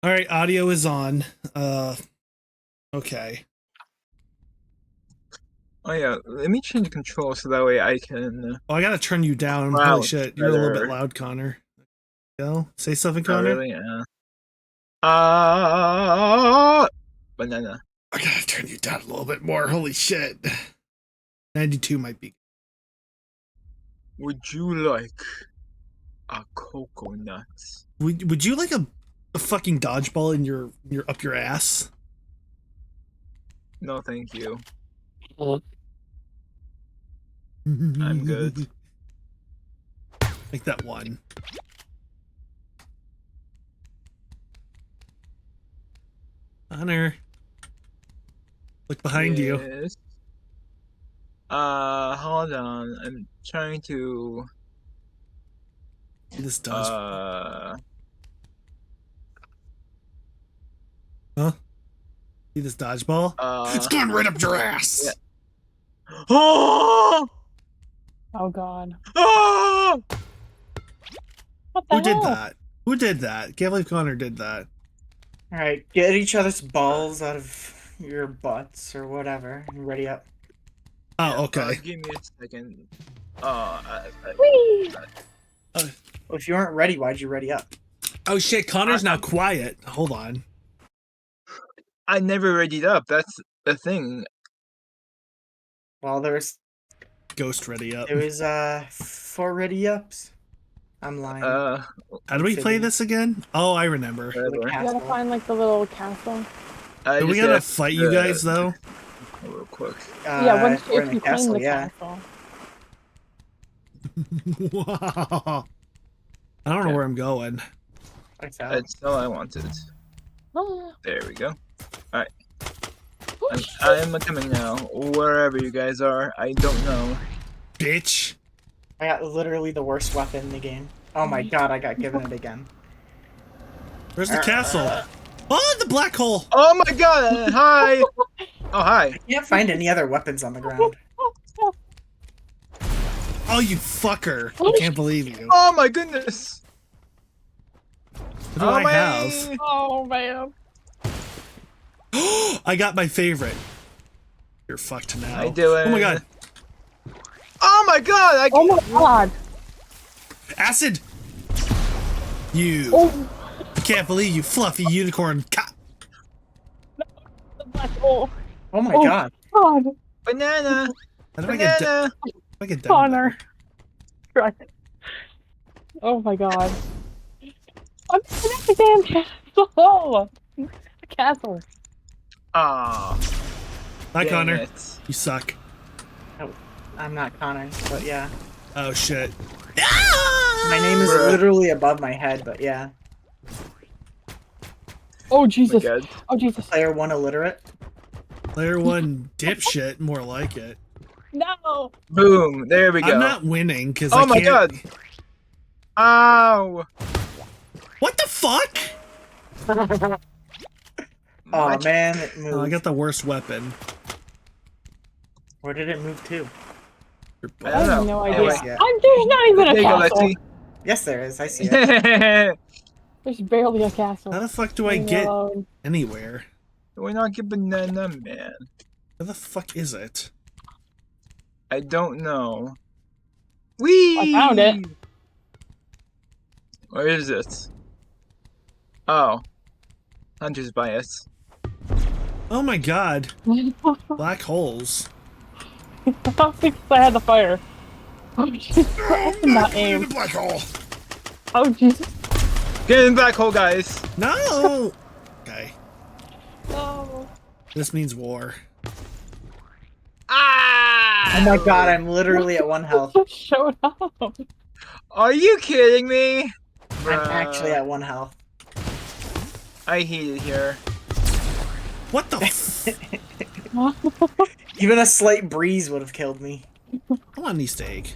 All right, audio is on. Okay. Oh yeah, let me change the control so that way I can. Oh, I gotta turn you down. Holy Crouch shit, you're a little bit better. loud, Connor. Go, say something, Oh Connor. really? Yeah. Ah, banana. I gotta turn you down a little bit more. Holy shit. 92 might be. Would you like a coconut? Would you like a fucking dodgeball in your up your ass? No, thank you. Mm. I'm good. Like that one. Connor. Look behind you. Yes. Hold on. I'm trying to. See this dodge. Uh. Huh? See this dodgeball? It's going right up your ass. Yeah. Oh! Oh god. Oh! What the Who did hell? that? Who did that? Can't believe Connor did that. Alright, get each other's balls out of your butts or whatever. And ready up. Oh, okay. Give me a second. Whee! Well, if you aren't ready, why'd you ready up? Oh shit, Connor's now quiet. Hold on. I never readied up. That's the thing. Well, there's Ghost ready up. 4 ready ups. I'm lying. How do we play this again? Oh, I remember. The You gotta castle. find like the little castle. Do we gotta fight you guys though? Real quick. Yeah, once we're if in you the claim castle, the yeah. castle. Wow. I don't know where I'm going. I found. That's all I wanted. Ah. There we go. Alright. I'm coming now. Wherever you guys are, I don't know. Bitch. I got literally the worst weapon in the game. Oh my god, I got given it again. Where's the castle? Oh, the black hole. Oh my god! Hi! Oh, hi. I can't find any other weapons on the ground. Oh, you fucker. I can't believe you. Oh my goodness! What do I have? Oh man. I got my favorite. You're fucked now. I do it. Oh my god. Oh my god! Oh my god. Acid! You. Oh, I can't believe you, fluffy unicorn. the black hole. Oh my Oh. god. God. Banana! How do I get Banana! I get down Connor. Right. Oh my god. I'm at the damn castle. The castle. Aw. Hi, dang Connor. it. You suck. Oh, I'm not Connor, but yeah. Oh, shit. My name is Bruh. literally above my head, but yeah. Oh Oh my Jesus. god. Oh Jesus. Player 1 illiterate. Player one dipshit, more like it. No. Boom! There we go. I'm not winning because Oh I my can't. god! Ow! What the fuck? Oh My- man, it moved. Oh, I got the worst weapon. Where did it move to? Your I I butt. don't have know. no idea. Anyway. Yeah. There's not even a There you go, castle. Lexi. Yes, there is. I see it. There's barely a castle. How the fuck do I Leave me get alone. anywhere? We're not get banana, man. Where the fuck is it? I don't know. Whee! I found it. Where is it? Oh. Hunter's bias. Oh my god. Black holes. Because I had the fire. Oh Jesus. I did not In aim. the black hole. Oh Jesus. Get in the black hole, guys! No. Okay. No. This means war. Ah! Oh my god, I'm literally at 1 health. Just showed up. Are you kidding me? I'm actually at 1 health. I hate it here. What the f- Even a slight breeze would have killed me. I want an Easter egg.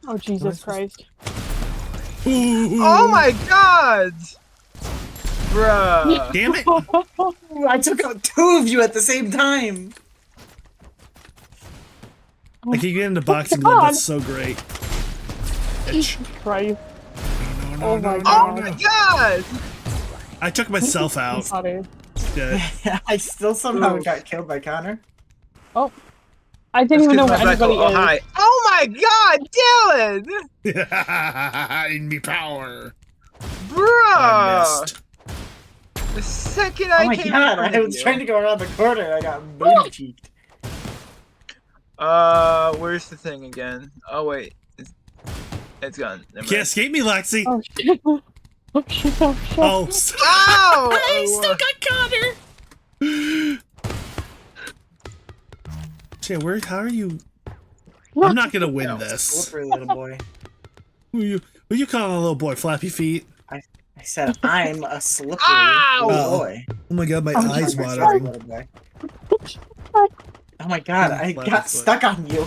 Oh Jesus Christ. Oh my god! Bruh. Damn it. I took out 2 of you at the same time. I can get into boxing God. glove. That's so great. Bitch. Christ. Oh no, my no, Oh no. my god! I took myself out. Connor. Yeah. I still somehow Ooh. got killed by Connor. Oh, I didn't That's even know 'cause where my black anybody hole- is. Oh, hi. Oh my god, Dylan! In me power. I Bruh! missed. The second Oh I my came god, in front I of was you. trying to go around the corner and I got booty cheeked. Where's the thing again? Oh wait, it's gone. You Never can't mind. escape me, Lexi. Oh shit! Oh shit! Oh shit! Oh, Ow! I still got Connor. Shit, where? How are you? I'm not gonna win No. this. Slippery little boy. Who you calling a little boy? Flappy feet? I said I'm a slippery Ow! little boy. Oh my god, my Oh, eyes I'm a slippery watering. little boy. Oh my god, I Flappy got foot. stuck on you.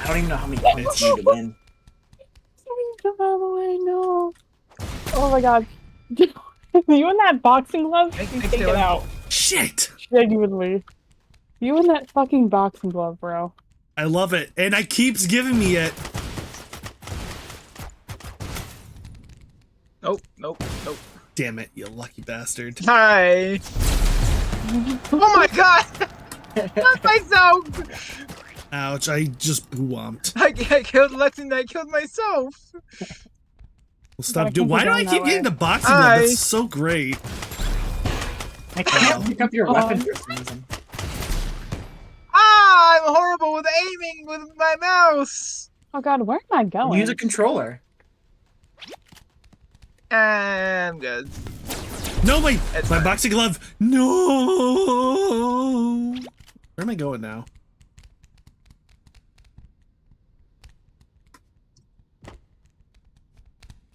I don't even know how many points you need to win. Jump out of the way, no. Oh my god. You in that boxing glove? Thanks, You take it Dylan. out. Shit! Genuinely. You in that fucking boxing glove, bro. I love it, and I keeps giving me it. Nope. Damn it, you lucky bastard. Hi. Oh my god! Not myself! Ouch! I just boo-womped. I killed Lex and I killed myself! Well, stop Why doing. can't Why you do go I in keep that getting way? the boxing glove? Hi. That's so great. I can't pick up your Oh. weapon for some reason. Ah! I'm horrible with aiming with my mouse! Oh god, where am I going? Use a controller. I'm good. No, my It's my fine. boxing glove. No. Where am I going now?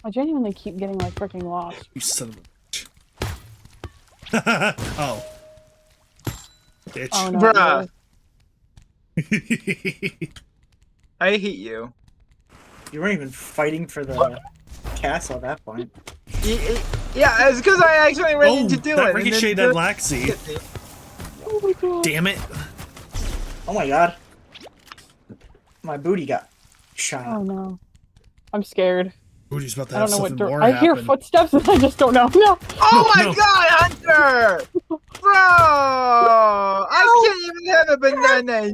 I genuinely keep getting like freaking lost. You son of a bitch. Oh. Bitch. Oh no. Bruh. I hate you. You weren't even fighting for the castle at that point. Yeah, it's because I actually ran Oh, into Dylan. that and then ricocheted Dylan at Laxi. hit me. Oh my god. Damn it. Oh my god. My booty got shot. Oh no. I'm scared. Booty's about to I have don't know what something door. more I hear happen. footsteps and I just don't know. No. Oh my no. god, Hunter! Bro! I can't even have a banana.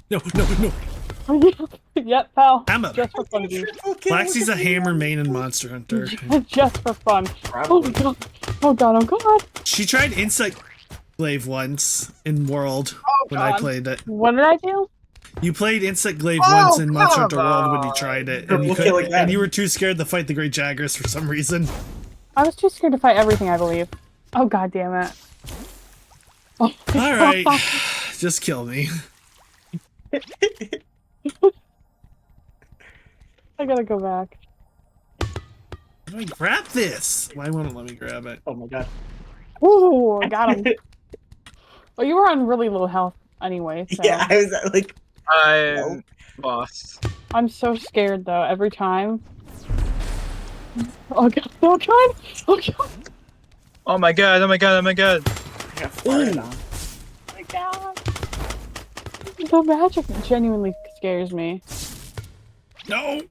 No. Yep, pal. Hammer. Just for fun, dude. Laxi's a hammer main and monster hunter. Just for fun. Oh Probably. my god. Oh god. Oh god. She tried Insect Glaive once in World when I God. played it. What did I do? You played Insect Glaive Oh, once in Monster come Hunter World when you on. tried it, Purple and you killing couldn't, that. and you were too scared to fight the Great Jaggers for some reason. I was too scared to fight everything, I believe. Oh god damn it. Oh, All right, just kill me. I gotta go back. How do I grab this? Why won't it let me grab it? Oh my god. Ooh, I got him. Well, you were on really low health anyway, so. Yeah, I was like, I'm lost. I'm so scared though, every time. Oh god, oh god, oh god, Oh my god, oh my god, oh my god. I got fired on. oh my god. The magic genuinely scares me. No!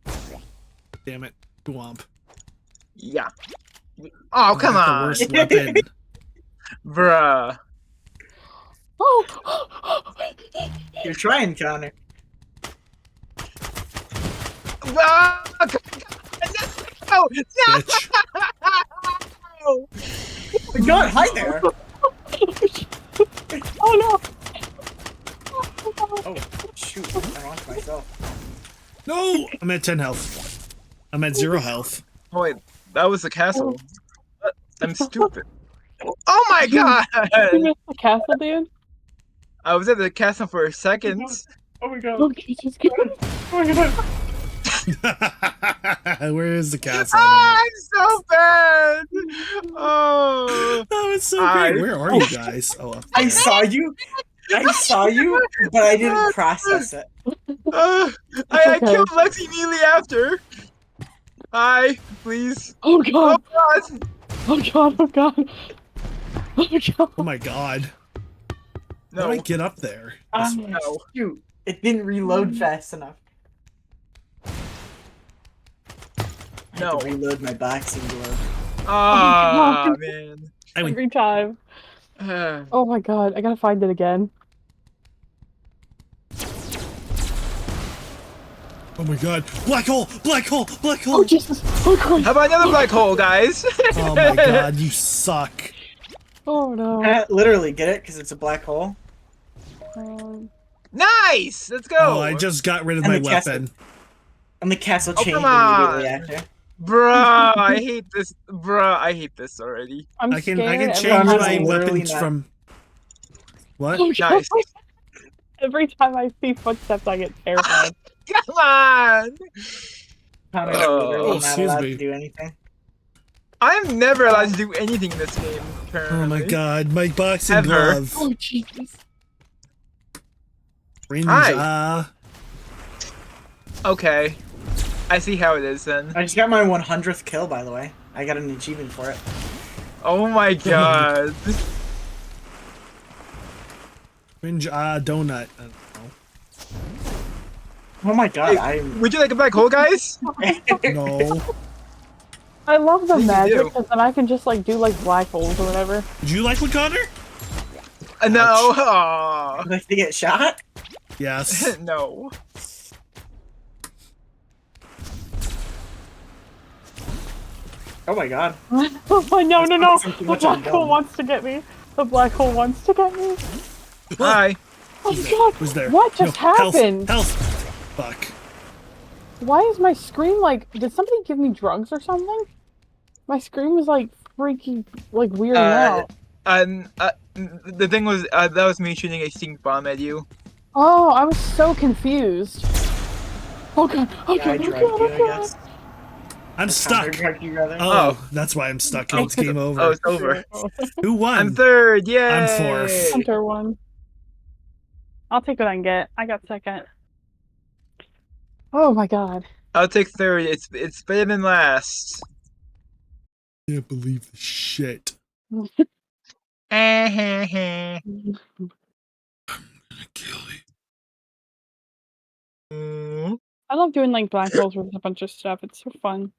Damn it, Womp. Yeah. Oh, come The on. worst weapon. Bruh. Oh! You're trying, Connor. Ah, no! Bitch. No! Oh my god, hi there! Oh no! Oh, shoot. I launched myself. No! I'm at 10 health. I'm at 0 health. Oh, wait, that was the castle. I'm stupid. Oh my god! You missed the castle, dude? I was at the castle for a second. Oh my god. Okay, just go. Oh my god. Where is the castle? Ah, I'm so bad! Oh! That was so I- great. Where are you guys? Oh, up I there. saw you, but I didn't process it. I okay. killed Lexi immediately after. Hi, please. Oh Oh god! god! Oh god! Oh god! Oh god! Oh my god. How No, do I get up there? Ah, no. shoot. It didn't reload fast enough. I had No. to reload my boxing glove. Ah, God. man. I mean, Every time. Uh, Oh my god, I gotta find it again. oh my god. Black hole! Black hole! Black hole! Oh Jesus! Oh god! How about another black hole, guys? Oh my god, you suck. Oh no. Literally, get it? Because it's a black hole. Nice! Let's Oh, I go! just got rid of And my the castle. weapon. And the castle Oh, changed come immediately on. after. Bruh, I hate this. Bruh, I hate this already. I'm I can scared every change time Connor's my literally weapons not- from what? Oh, God. Nice. Every time I see footsteps, I get terrified. Come on! Connor's Oh, literally not excuse allowed me. to do anything. I'm never allowed to do anything in this game, Oh apparently. my god, my boxing Ever. glove. Oh Jesus! Fringe, Hi. Okay. I see how it is then. I just got my 100th kill, by the way. I got an achievement for it. Oh my god. Fringe, donut. I don't know. Oh my god, Hey, I'm... would you like a black hole, guys? No. I love the What do you magic do? because then I can just like do like black holes or whatever. Did you like what, Connor? No. Aw. like to get shot? Yes. No. Oh my god. Oh no no no! That's too The much on black hole gun. wants to get me. The black hole wants to get me. Hi. Oh god! Who's there? What just No, happened? Health. Fuck. Why is my screen like? Did somebody give me drugs or something? My screen was like freaking like weirding out. The thing was, that was me shooting a stink bomb at you. Oh, I was so confused. Oh god! Oh Yeah, I god! Oh drugged god! you, Oh I god! guess. I'm Connor stuck. drugged you, rather. Oh, that's why I'm stuck. It's game over. Oh, it's over. Who won? I'm third, yay! I'm fourth. Hunter won. I'll take what I can get. I got second. Oh my god. I'll take third. It's better than last. Can't believe the shit. Kill I'm gonna kill you. I love doing like black holes with a bunch of stuff. It's so fun.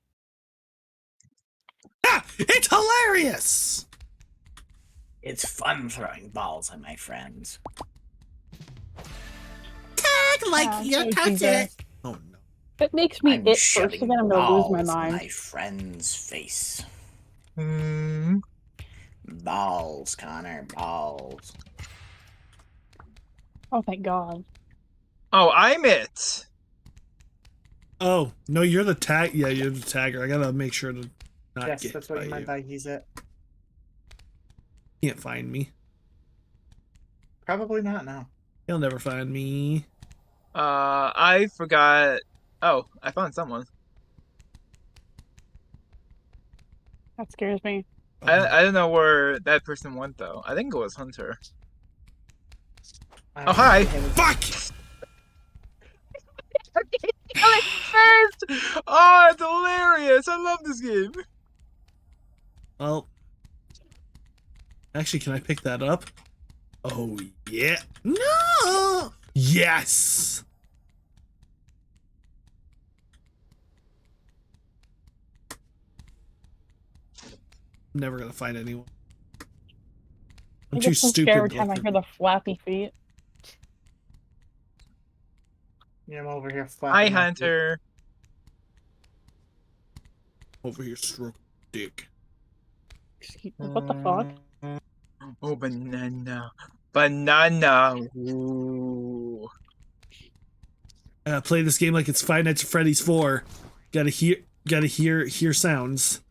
Ah! It's hilarious! It's fun throwing balls at my friends. Tag like Yeah, you're so touching easy. it. Oh no. If it makes me I'm it first, shoving then I'm gonna lose my balls in mind. my friend's face. Hmm. Balls, Connor, balls. Oh thank god. Oh, I'm it. Oh, no, you're the tag. Yeah, you're the tagger. I gotta make sure to not Yes, get that's what by you meant you. by he's it. Can't find me. Probably not now. He'll never find me. I forgot. Oh, I found someone. That scares me. I don't know where that person went though. I think it was Hunter. Oh, hi. Fuck! Oh, it's hilarious! I love this game. Well, actually, can I pick that up? Oh, yeah. No! Yes! I'm never gonna find anyone. I'm I too get so stupid. scared every time I like hear the flappy feet. Yeah, I'm over here flapping. Hi, my feet. Hunter. over here, stroke dick. What the fuck? Oh, banana. Banana. Ooh. Play this game like it's Five Nights at Freddy's 4. Gotta hear sounds.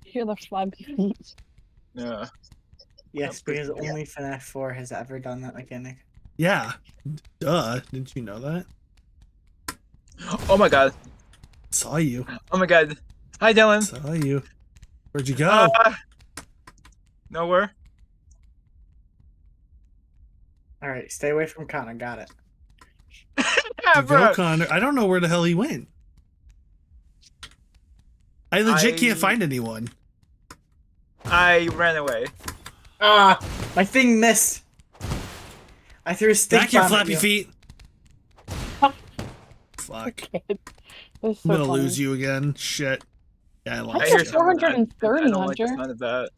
Hear the flappy feet. Yeah. Yes, because only FNAF 4 has ever done that mechanic. Yeah. Duh. Didn't you know that? Oh my god. Saw you. Oh my god. Hi, Dylan. Saw you. Where'd you go? Nowhere. Alright, stay away from Connor, got it. Yeah, Where'd you go, bro. Connor? I don't know where the hell he went. I legit I- can't find anyone. I ran away. Ah! My thing missed! I threw a stick Back your bomb at flappy you. feet. fuck. Kid. That's I'm so gonna funny. lose you again. Shit. Yeah, I How's lost I your hear you. something. 430, I don't like the Hunter? sound of that.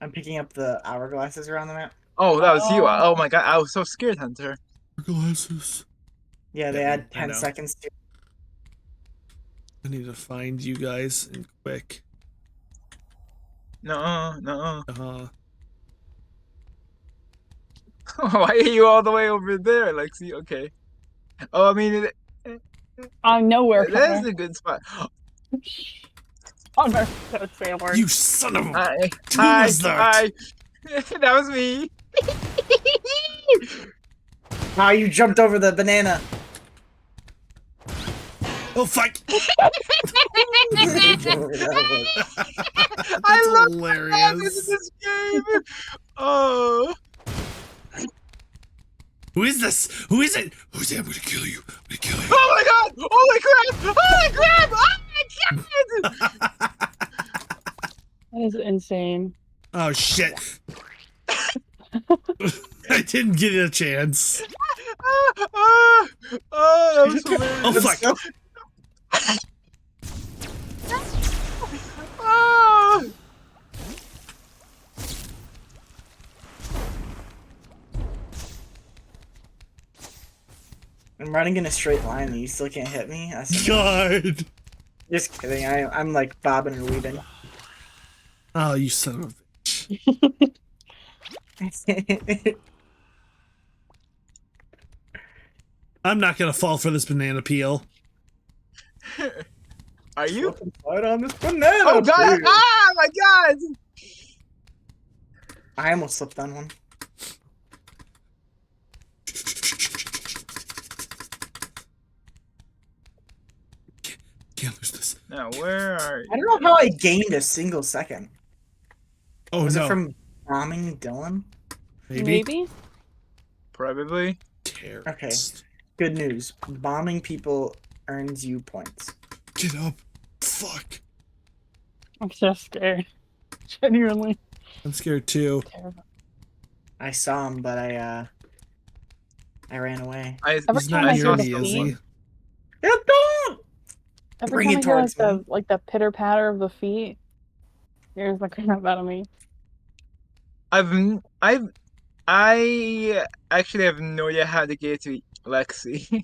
I'm picking up the hourglasses around the map. Oh, that was you. Oh. Oh my god, I was so scared, Hunter. Glasses. Yeah, they Yeah, had I 10 know. seconds to. I need to find you guys and quick. No, no. Why are you all the way over there, Lexi? Okay. Oh, I mean, I'm nowhere, that is Connor. a good spot. Connor, so Sailor. You son of a... Hi, Who hi, was that? hi. That was me. Ah, you jumped over the banana. Oh, fuck! Whatever that was. That's I love hilarious. this game. Oh. Who is this? Who is it? Who's it? I'm gonna kill you. I'm gonna kill you. Oh my god! Holy crap! Holy crap! Oh my god! That is insane. Oh, shit. I didn't get a chance. That was hilarious. Oh, fuck. Ah. I'm running in a straight line and you still can't hit me? That's God. just kidding. I'm like bobbing and weaving. Oh, you son of a bitch. I'm not gonna fall for this banana peel. Are you? Slide on this banana. Oh god! peel. Ah my god! I almost slipped on one. Can't lose this. Now where are you? I don't know how I gained a single second. Oh, Was no. it from bombing Dylan? Maybe? Probably. Terrorist. Good news. Bombing people earns you points. Get up. Fuck. I'm so scared. Genuinely. I'm scared too. Terrible. I saw him, but I ran away. Every He's time not I near hear me, the is he? feet, Yeah, don't! every Bring time it I hear towards me. like the pitter patter of the feet, scares the crap out of me. I actually have no idea how to get to Lexi.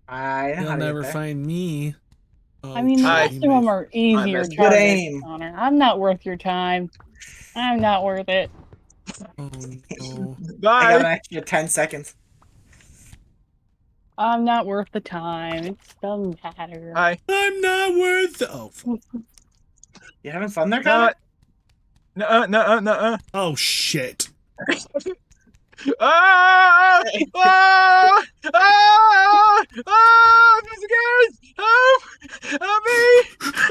I know You'll how to never get there. find me. Oh, I mean, the Hi. rest of them are easier missed it. Good targets, aim. Connor. I'm not worth your time. I'm not worth it. Oh, no. I got an Bye. extra 10 seconds. I'm not worth the time. It doesn't matter. Hi. I'm not worth it. Oh, fuck. You having fun there, No. Connor? No. Oh, shit. Ah! Ah! Ah! Ah! I'm so scared! Help! Help me!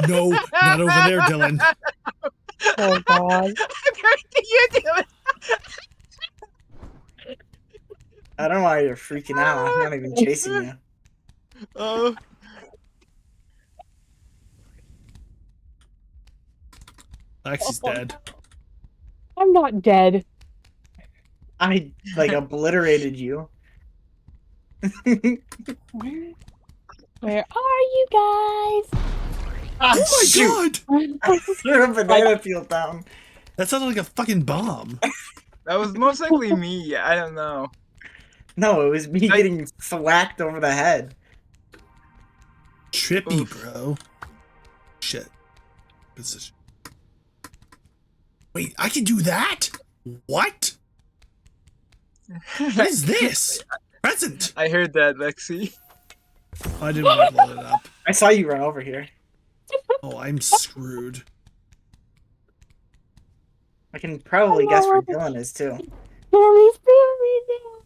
No, not over there, Dylan. Oh god. I'm going to you, Dylan! I don't know why you're freaking out. I'm not even chasing you. Oh. Lexi's dead. I'm not dead. I, like, obliterated you. Where are you guys? Ah, Oh my shoot! god! Threw a banana peel down. That sounded like a fucking bomb. That was most likely me. I don't know. No, it was me getting thwacked over the head. Trippy, Oof. bro. Shit. Position. Wait, I can do that? What? What is this? Present. I heard that, Lexi. Oh, I didn't want to blow it up. I saw you run over here. Oh, I'm screwed. I can probably guess where Dylan is, too. Spare me, Dylan.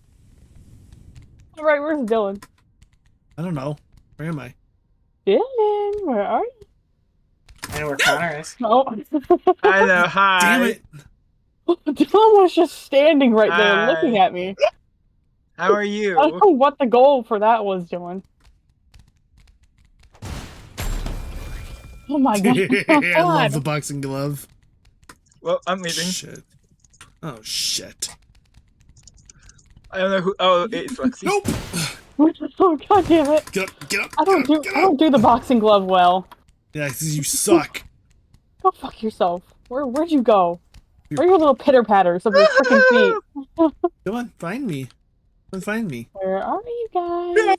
Alright, where's Dylan? I don't know. Where am I? Dylan, where are you? I know where Connor is. Oh. I know. Hi. Damn it. Dylan was just standing right there Hi. looking at me. How are you? I don't know what the goal for that was, Dylan. Oh my god. I love the boxing glove. Well, I'm leaving. Shit. Oh, shit. I don't know who. Oh, it's Lexi. Nope. Oh god damn it! Get up, get up, I don't get up, get I don't up. do the boxing glove well. Yeah, 'cause you suck. Go fuck yourself. Where'd you go? Where are your little pitter patters of your freaking feet? Come on, find me. Come find me. Where are you guys?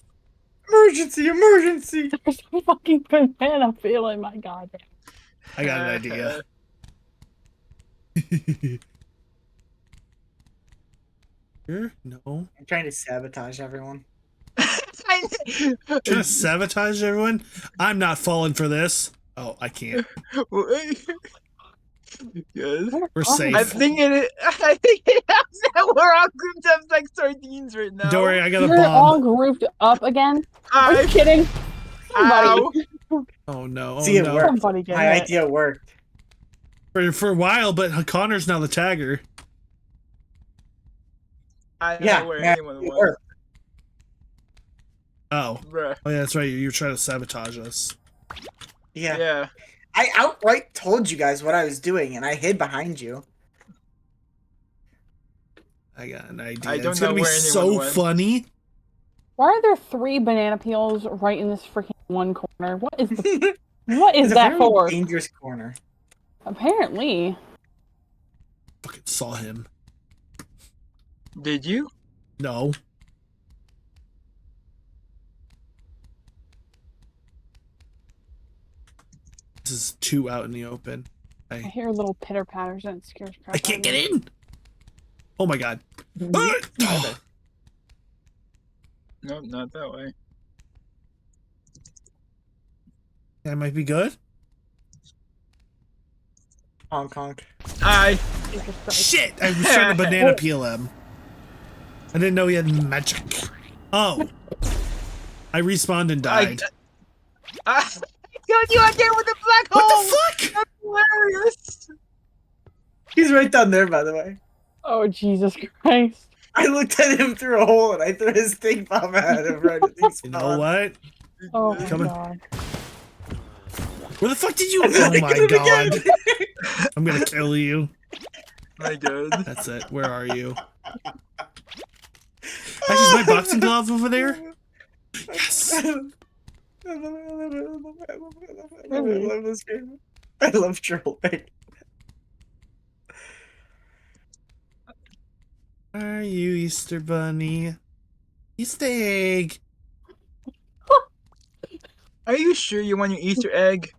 Emergency! Emergency! There's a fucking banana feeling, my god. I got an idea. Here? No. I'm trying to sabotage everyone. Trying to sabotage everyone? I'm not falling for this. Oh, I can't. Good. We're safe. I think it helps that we're all grouped up like sardines right now. Don't worry, I got a You're all bomb. grouped up again? Are you kidding? Somebody. Oh no, oh See, it no. worked. Somebody get My hit. idea worked. For a while, but Connor's now the tagger. I don't Yeah, know where man, anyone it was. worked. Oh. Bruh. Oh yeah, that's right. You're trying to sabotage us. Yeah. Yeah. I outright told you guys what I was doing, and I hid behind you. I got an idea. I don't It's gonna know be where anyone so went. funny. Why are there 3 banana peels right in this freaking one corner? What is the what is It's a that very for? dangerous corner. Apparently. Fucking saw him. Did you? No. This is 2 out in the open. I hear little pitter patters and it scares crap I can't out of get me. in. Oh my god. No, not that way. That might be good. Honk honk. I. Jesus Christ. Shit! I was trying to banana peel him. I didn't know he had magic. Oh. I respawned and died. I killed you out there with the black hole. What the fuck? That's hilarious. He's right down there, by the way. Oh Jesus Christ. I looked at him through a hole, and I threw his stink bomb at him right at the You know what? Oh You my coming? god. Where the fuck did you? Oh my god! I'm gonna kill you. My god. That's it. Where are you? Actually, is my boxing glove over there? Yes. I love this game. I love trolling. Are you Easter Bunny? Easter egg. Are you sure you want your Easter egg?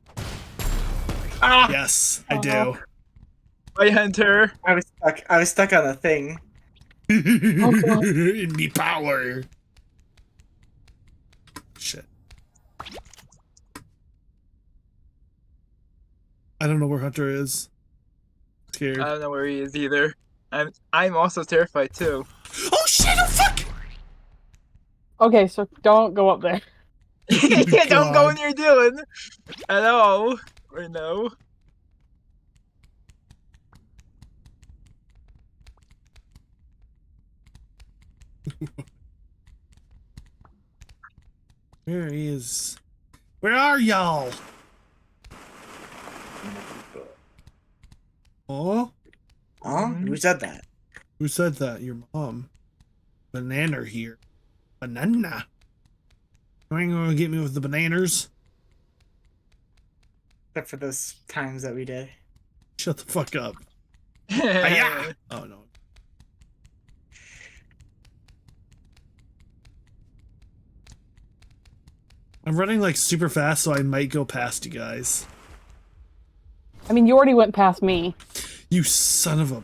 Ah! Yes, I do. Bye, Hunter. I was stuck on a thing. In me power. Shit. I don't know where Hunter is. Scared. I don't know where he is either. I'm also terrified too. Oh shit! Oh fuck! Okay, so don't go up there. Yeah, don't go God. when you're doing. Hello. Or no. Where is? Where are y'all? Oh, Huh? Who said that? who said that? Your mom. Banana here. Banana. You ain't gonna get me with the bananas. Except for those times that we did. Shut the fuck up. Hi-ya! Oh no. I'm running like super fast, so I might go past you guys. I mean, you already went past me. You son of a.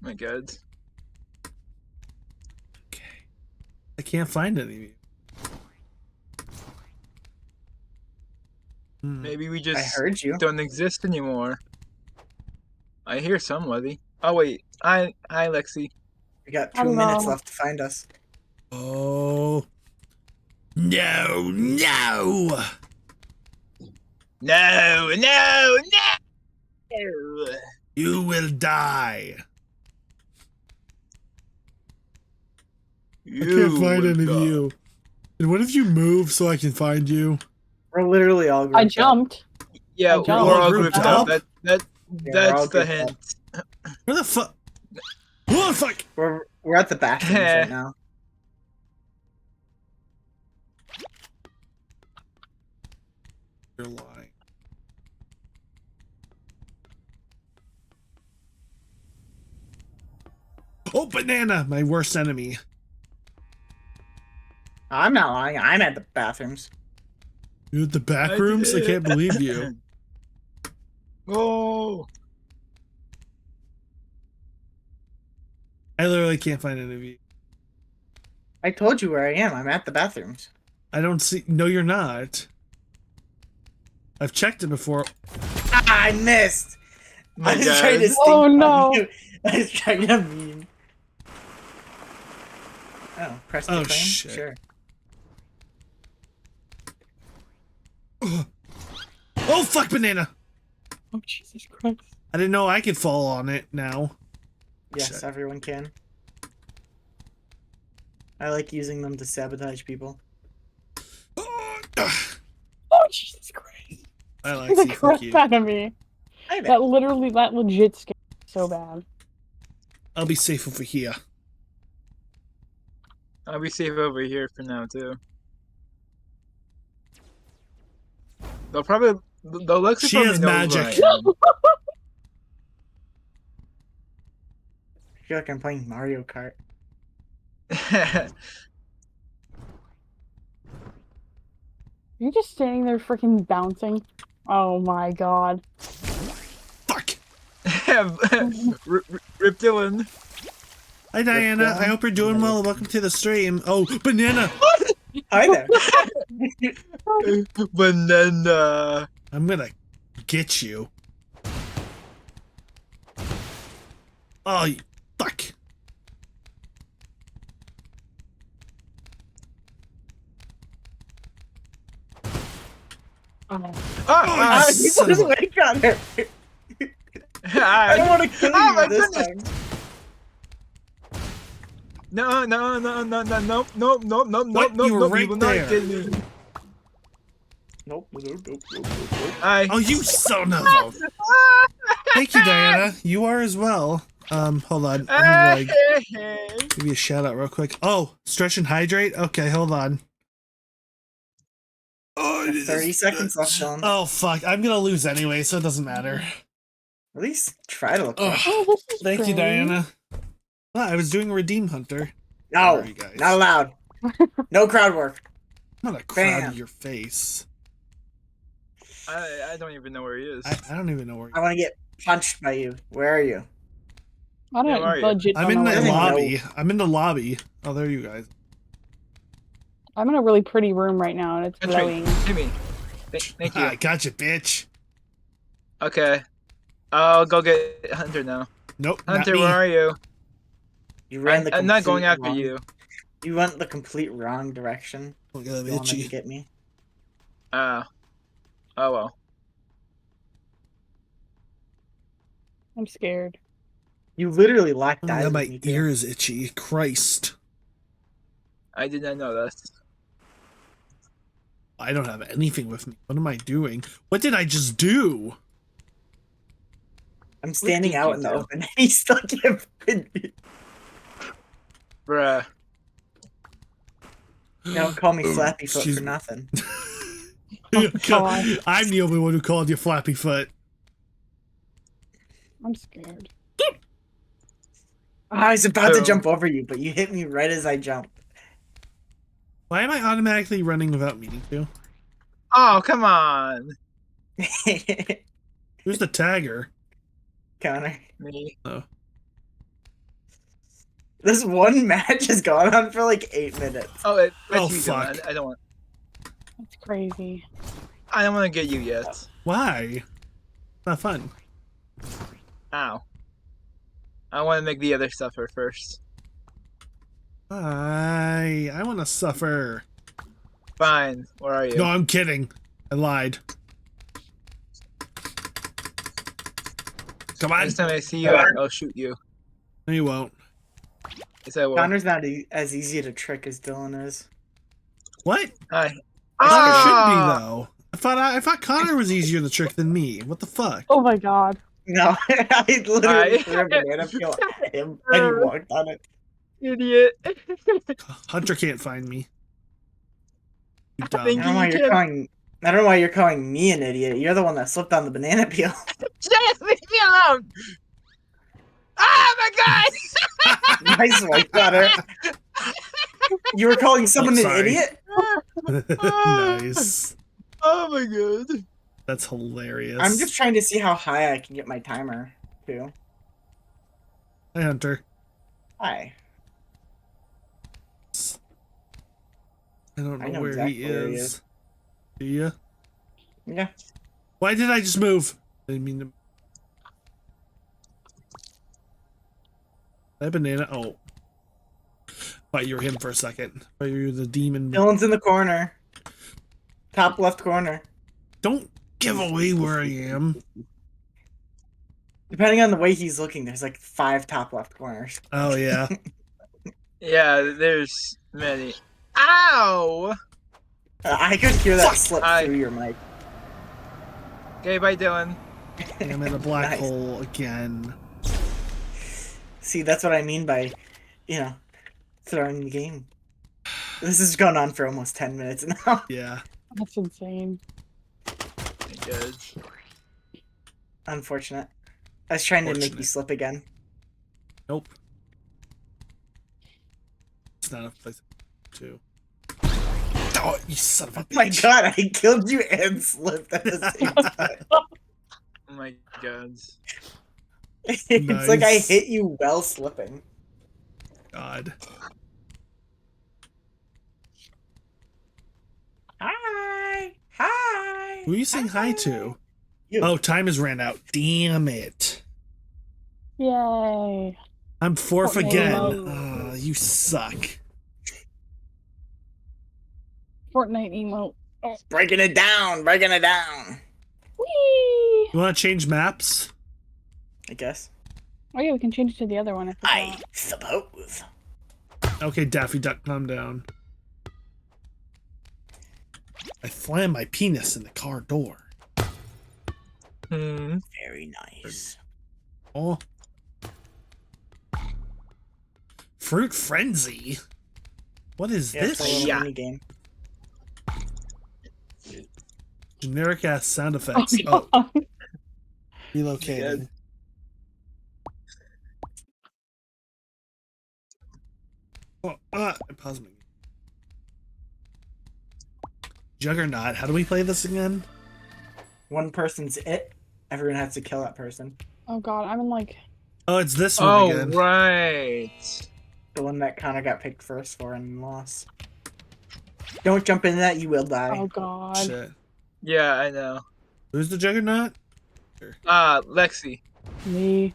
My god. Okay. I can't find any of you. Maybe we I just heard you. don't exist anymore. I hear somebody. Oh wait. Hi Lexi. We got I 2 don't minutes know. left to find us. Oh. No, no! No, no, no! You will die. I can't find any of you. And what if you move so I can find you? We're literally all grouped I up. jumped. Yeah, I we're jumped. all Grouped grouped up? up. Yeah, we're all That's the grouped hint. up. Where the fuck? Who the fuck? We're at the bathrooms right now. You're lying. Oh, banana! My worst enemy. I'm not lying. I'm at the bathrooms. You at the back I rooms? I did can't it. believe you. Oh. I literally can't find any of you. I told you where I am. I'm at the bathrooms. I don't see. No, you're not. I've checked it before. Ah, I missed. My I was trying to God. stink Oh, on no. you. I was trying to mean. Oh, press the Oh, claim? shit. Sure. Oh, fuck, banana! Oh, Jesus Christ. I didn't know I could fall on it now. Yes, Shit. everyone can. I like using them to sabotage people. Oh, Jesus Christ. I like The see, fuck crap you. out of me. Hey there. That legit scared me so bad. I'll be safe over here. I'll be safe over here for now too. They'll Lexi She probably has knows where magic. I am. I feel like I'm playing Mario Kart. You're just standing there freaking bouncing. Oh my god. Fuck! Rip Dylan. Hi, Diana. I hope you're doing well. Welcome to the stream. Oh, banana! Hi there. Banana. I'm gonna get you. Oh, fuck. Oh. Ah, you son of a- Wait on her. I don't want to kill you my this goodness. time. No, no, no, no, no, no, no, no, no, no, What? no, You were no, right you will there. not get me. Nope. I. Oh, you son of a... Thank you, Diana. You are as well. Hold on. I'm gonna give you a shout out real quick. Oh, stretch and hydrate? Okay, hold on. Oh, 30 seconds left, Dylan. Oh, fuck. I'm gonna lose anyway, so it doesn't matter. At least try to look Ugh. fresh. Oh, this is Thank you, great. Diana. Ah, I was doing Redeem Hunter. No, Sorry, guys. not allowed. No crowd work. I'm not a crowd Bam. in your face. I don't even know where he is. I don't even know where I want to get punched by you. Where are you? I Yeah, where are don't you? legit I'm don't in know the where I am. lobby. I'm in the lobby. Oh, there you guys. I'm in a really pretty room right now, and it's That's right. glowing. Hit me. Thank you. I gotcha, bitch. Okay. I'll go get Hunter now. Nope, Hunter, not me. where are you? You ran the I'm not going complete after wrong- you. You went the complete wrong direction. Look at You wanted to itchy. get me. Oh well. I'm scared. You literally locked Oh, eyes yeah, with my me too. ear is itchy. Christ. I did not know that. I don't have anything with me. What am I doing? What did I just do? I'm standing did out you in the do? open. He still can't find me. Bruh. Don't call me Flappy Foot Excuse for me. nothing. Oh, God. I'm the only one who called you Flappy Foot. I'm scared. I was about to So- jump over you, but you hit me right as I jumped. Why am I automatically running without meaning to? Oh, come on. Who's the tagger? Connor. Me. Oh. This one match has gone on for like 8 minutes. Oh, that's Oh, you, fuck. Dylan. I don't want. That's crazy. I don't want to get you yet. Why? Not fun. Ow. I want to make the other suffer first. Why? I want to suffer. Fine. Where are you? No, I'm kidding. I lied. Come on. Next time I see you, I'll shoot you. No, you won't. Yes, I will. Connor's not as easy to trick as Dylan is. What? Hi. It Ah! should be though. I thought Connor was easier to trick than me. What the fuck? Oh my god. No, I literally Hi. threw a banana peel at him and he walked on it. Idiot. Hunter can't find me. You I dumb. Thank don't know why you're can't- calling I don't know why you're calling me an idiot. You're the one that slipped on the banana peel. Just leave me alone! Oh my god! Nice one, Cutter. You were calling someone an sorry. idiot? Nice. Oh my god. That's hilarious. I'm just trying to see how high I can get my timer to. Hi, Hunter. Hi. I don't know, I know where, exactly he where he is. is. Do you? Yeah. Why did I just move? I didn't mean to. That banana. Oh. Thought you were him for a second. Thought you were the demon. Dylan's in the corner. Top left corner. Don't give away where I am. Depending on the way he's looking, there's like 5 top left corners. Oh, yeah. Yeah, there's many. Ow! I could hear that Fuck! slip through your mic. Okay, bye, Dylan. I'm in a black Nice. hole again. See, that's what I mean by, you know, throwing the game. This has gone on for almost 10 minutes now. Yeah. That's insane. Good. Unfortunate. I was trying to make you Fortunate. slip again. Nope. It's not a place to. Oh, you son of a bitch. My god, I killed you and slipped at the same time. Oh my god. It's like I Nice. hit you while slipping. God. Hi! Hi! Who are you saying hi to? You. Oh, time has ran out. Damn it. Yay. I'm fourth Fortnite again. emote. You suck. Fortnite emote. Oh. Breaking it down! Breaking it down! Whee! You want to change maps? I guess. Oh yeah, we can change it to the other one. I suppose. Okay, Daffy Duck, calm down. I slammed my penis in the car door. Hmm. Very nice. Oh. Fruit Frenzy? What is Yeah, this? it's a little Yeah. mini game. Generic ass sound effects. Oh, Oh, relocating. Oh, I paused my. Juggernaut. How do we play this again? One person's it. Everyone has to kill that person. oh god, I'm in like. Oh, it's this one Oh, again. right. The one that Connor got picked first for and lost. Don't jump into that, you will die. Oh god. Shit. Yeah, I know. Who's the Juggernaut? Lexi. Me.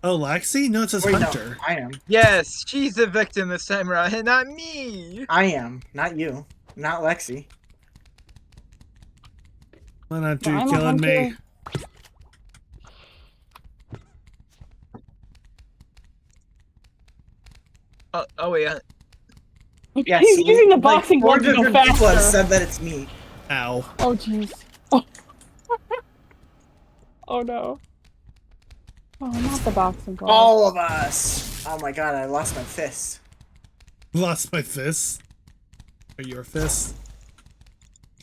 Oh, Lexi? No, it says Wait, no, Hunter. I am. Yes, she's the victim this time around, and not me. I am. Not you. Not Lexi. Why not No, you I'm a killing me? hunter. Oh wait. Yes, He's using the boxing four glove to go different people have faster. said that it's me. Ow. Oh jeez. Oh. Oh no. Oh, not the boxing glove. All of us. Oh my god, I lost my fist. Lost my fist. Or your fist.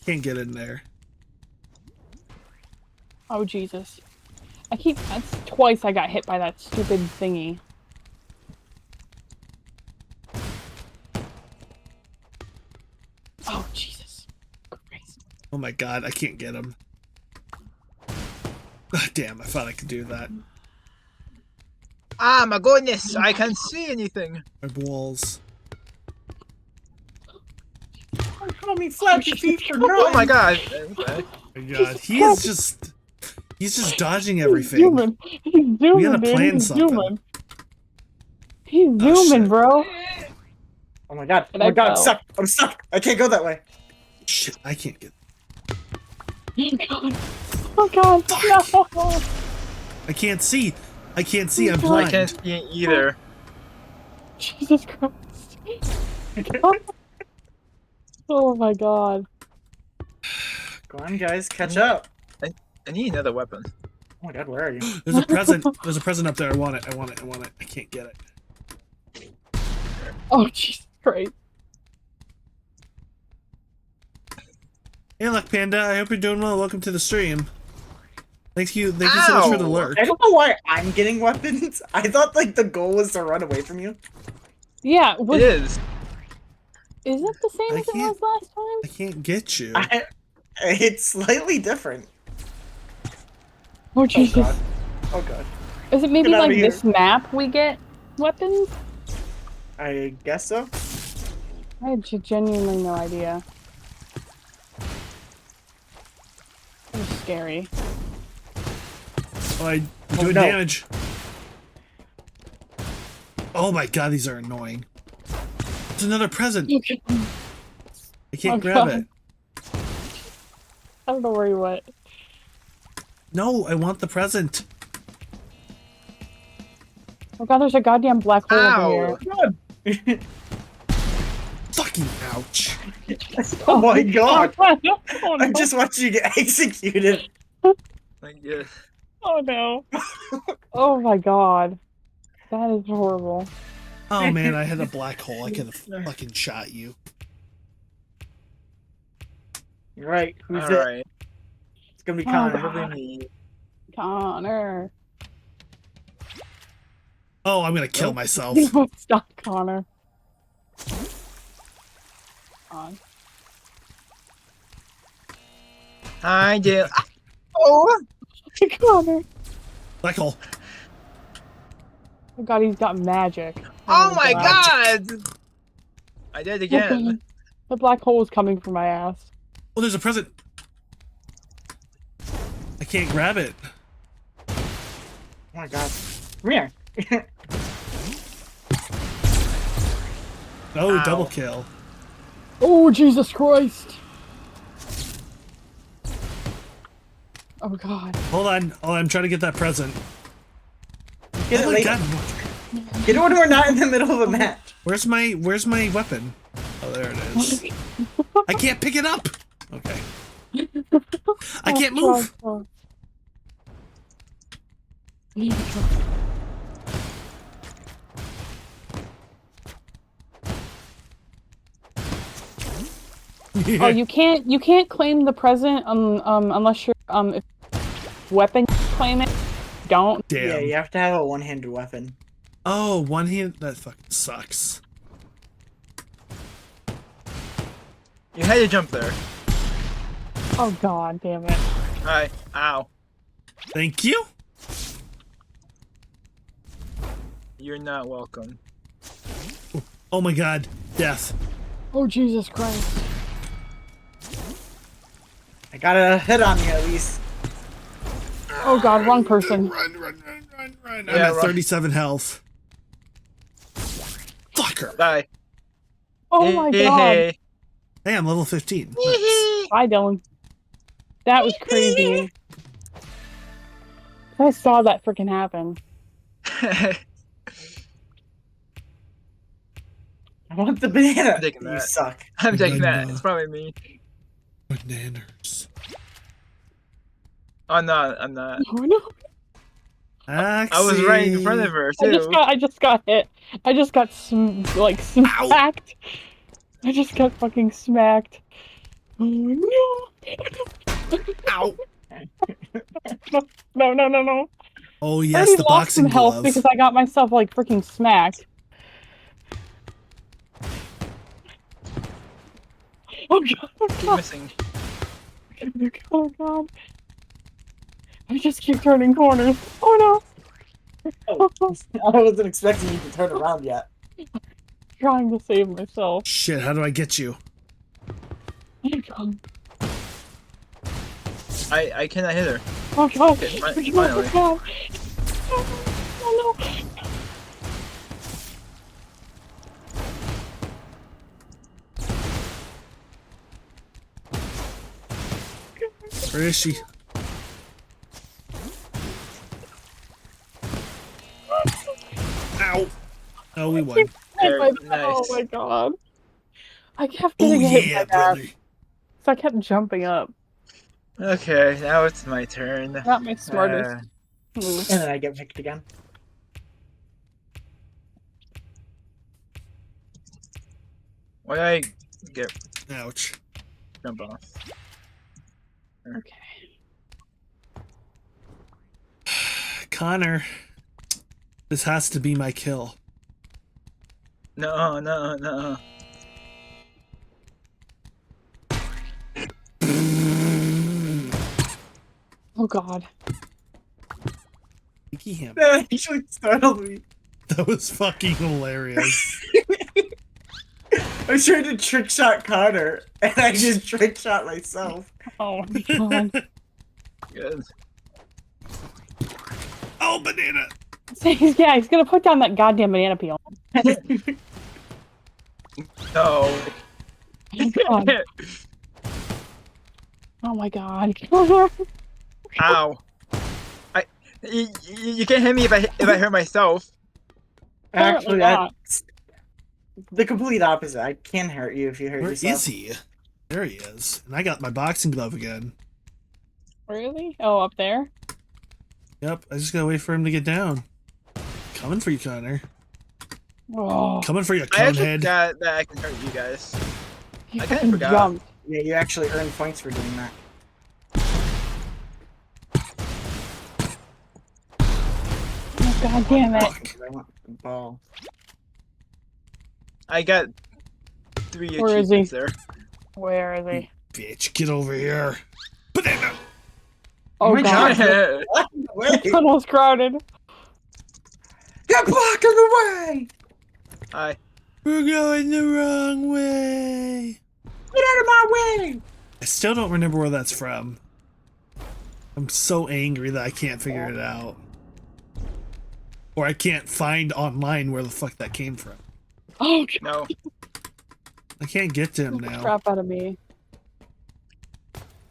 Can't get in there. Oh Jesus. That's twice I got hit by that stupid thingy. Oh Jesus Christ. Oh my god, I can't get him. Ah, damn, I thought I could do that. Ah, my goodness, I can't see anything. My balls. Call me flat your feet for Oh my nothing. god. Okay. Oh my god, he's just dodging He's everything. zooming. He's zooming, gotta dude. plan He's something. zooming. He's Oh, zooming, shit. bro. Oh my god. Oh And my I god, I'm fell. stuck. I'm stuck. I can't go that way. Shit, I can't get. Oh god. No. I can't see. I can't see. I'm I I blind. can't see either. Jesus Christ. Oh my god. Go on, guys, catch up. I need another weapon. Oh my god, where are you? There's a present. There's a present up there. I want it. I want it. I want it. I can't get it. Oh Jesus Christ. Hey, Luck Panda. I hope you're doing well. Welcome to the stream. Thank you so much for the Ow! lurk. I don't know why I'm getting weapons. I thought like the goal was to run away from you. Yeah, It is. Is it the same I as it can't- was last time? I can't get you. It's slightly different. Oh Oh Jesus! god. Oh god. Is it maybe Get outta like here. this map we get weapons? I guess so. I had genuinely no idea. It was scary. Oh, I Oh, doing no. damage. Oh my god, these are annoying. It's another present. I can't Oh, grab God. it. I don't know where you went. No, I want the present. Oh god, there's a goddamn black hole Ow! over here. Fucking ouch. Oh my god. Oh, no. Oh, no. I'm just watching you get executed. Like, yeah. Oh no. Oh my god. That is horrible. Oh man, I had a black hole. I could have fucking shot you. You're right. Who's it? Alright. It's gonna be Oh, Connor. Probably me. Connor. Oh, I'm gonna kill myself. Stop, Connor. On. Hi, Dale. Oh! Connor. Black hole. Oh god, he's got magic. Oh my god! I did again. The black hole is coming for my ass. Oh, there's a present. I can't grab it. Oh my god. Come here. Oh, Ow. double kill. Oh, Jesus Christ! Oh god. Hold on. Oh, I'm trying to get that present. Get Oh it my later. god. Get it when we're not in the middle of a match. Where's my weapon? Oh, there it is. I can't pick it up. Okay. I can't move. Oh. Oh, you can't claim the present unless you're if weapon claim it. Don't. Damn. Yeah, you have to have a one-handed weapon. Oh, one hand. That fucking sucks. You had to jump there. Oh god damn it. Hi. Ow. Thank you. You're not welcome. Oh my god. Death. Oh Jesus Christ. I got a hit on you at least. Oh god, wrong person. Run. I'm Yeah, at run. 37 health. Fucker. Bye. Oh my Hey, god. hey. Hey, I'm level 15. Nice. Bye, Dylan. That was crazy. I saw that freaking happen. I want the banana. I'm taking You that. suck. I'm taking that. Banana. It's probably me. Bananas. I'm not. I'm not. Oh no. I was right in front of her too. I just got hit. I just got smacked. I just got fucking smacked. Oh no. Ow. No. Oh I yes, already the lost boxing some health glove. because I got myself like freaking smacked. Oh god. Keep missing. Oh god. I just keep turning corners. Oh no. Oh, I wasn't expecting you to turn around yet. Trying to save myself. Shit, how do I get you? Oh god. I cannot hit her. Oh god. Okay, Oh finally. god. Oh no. Where is she? Ow. Oh, we won. Hit by Very that. Oh nice. my god. I kept Oh getting hit yeah, by that. brother. So I kept jumping up. Okay, now it's my turn. Not my smartest move. And then I get picked again. Why did I get Ouch. jump off? Okay. Connor, this has to be my kill. No, no, no. Oh god. Sneaky him. That actually startled me. That was fucking hilarious. I was trying to trick shot Connor, and I just trick shot myself. Oh my god. Good. Oh, banana! Yeah, he's gonna put down that goddamn banana peel. No. Oh god. Oh my god. Ow. You can't hit me if I hurt myself. Actually, not. that's the complete opposite. I can hurt you if you hurt Where yourself. is he? There he is. And I got my boxing glove again. Really? Oh, up there? Yep, I just gotta wait for him to get down. Coming for you, Connor. Oh, Coming for you, I actually conehead. forgot that I can hurt you guys. you I kinda fucking forgot. jumped. Yeah, you actually earn points for doing that. Oh, god damn it. Fuck. I want the ball. I got 3 Where is he? achievements there. Where is he? Bitch, get over here. Banana! Oh my god. God. Block in the way! The tunnel's crowded. Get blocked in the way! Hi. We're going the wrong way. Get out of my way! I still don't remember where that's from. I'm so angry that I can't figure it out. Or I can't find online where the fuck that came from. Oh, No. I can't get to him now. crap out of me.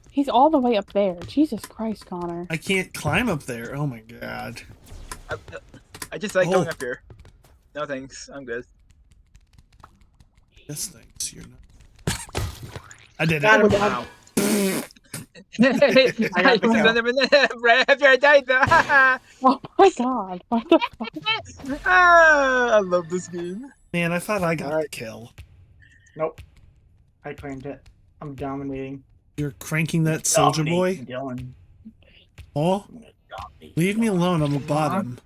He's all the way up there. Jesus Christ, Connor. I can't climb up there. Oh my god. I just like going Oh. up here. No thanks. I'm good. Yes, thanks. You're not. I did Got it. him. Wow. I got the kill. Right after I died though. Oh my god. What the fuck? I love this game. Man, I thought I got the Alright. kill. Nope. I claimed it. I'm dominating. You're cranking that soldier boy? Dylan. Oh, I'm gonna dominate leave me Dylan. alone. I'm a bottom.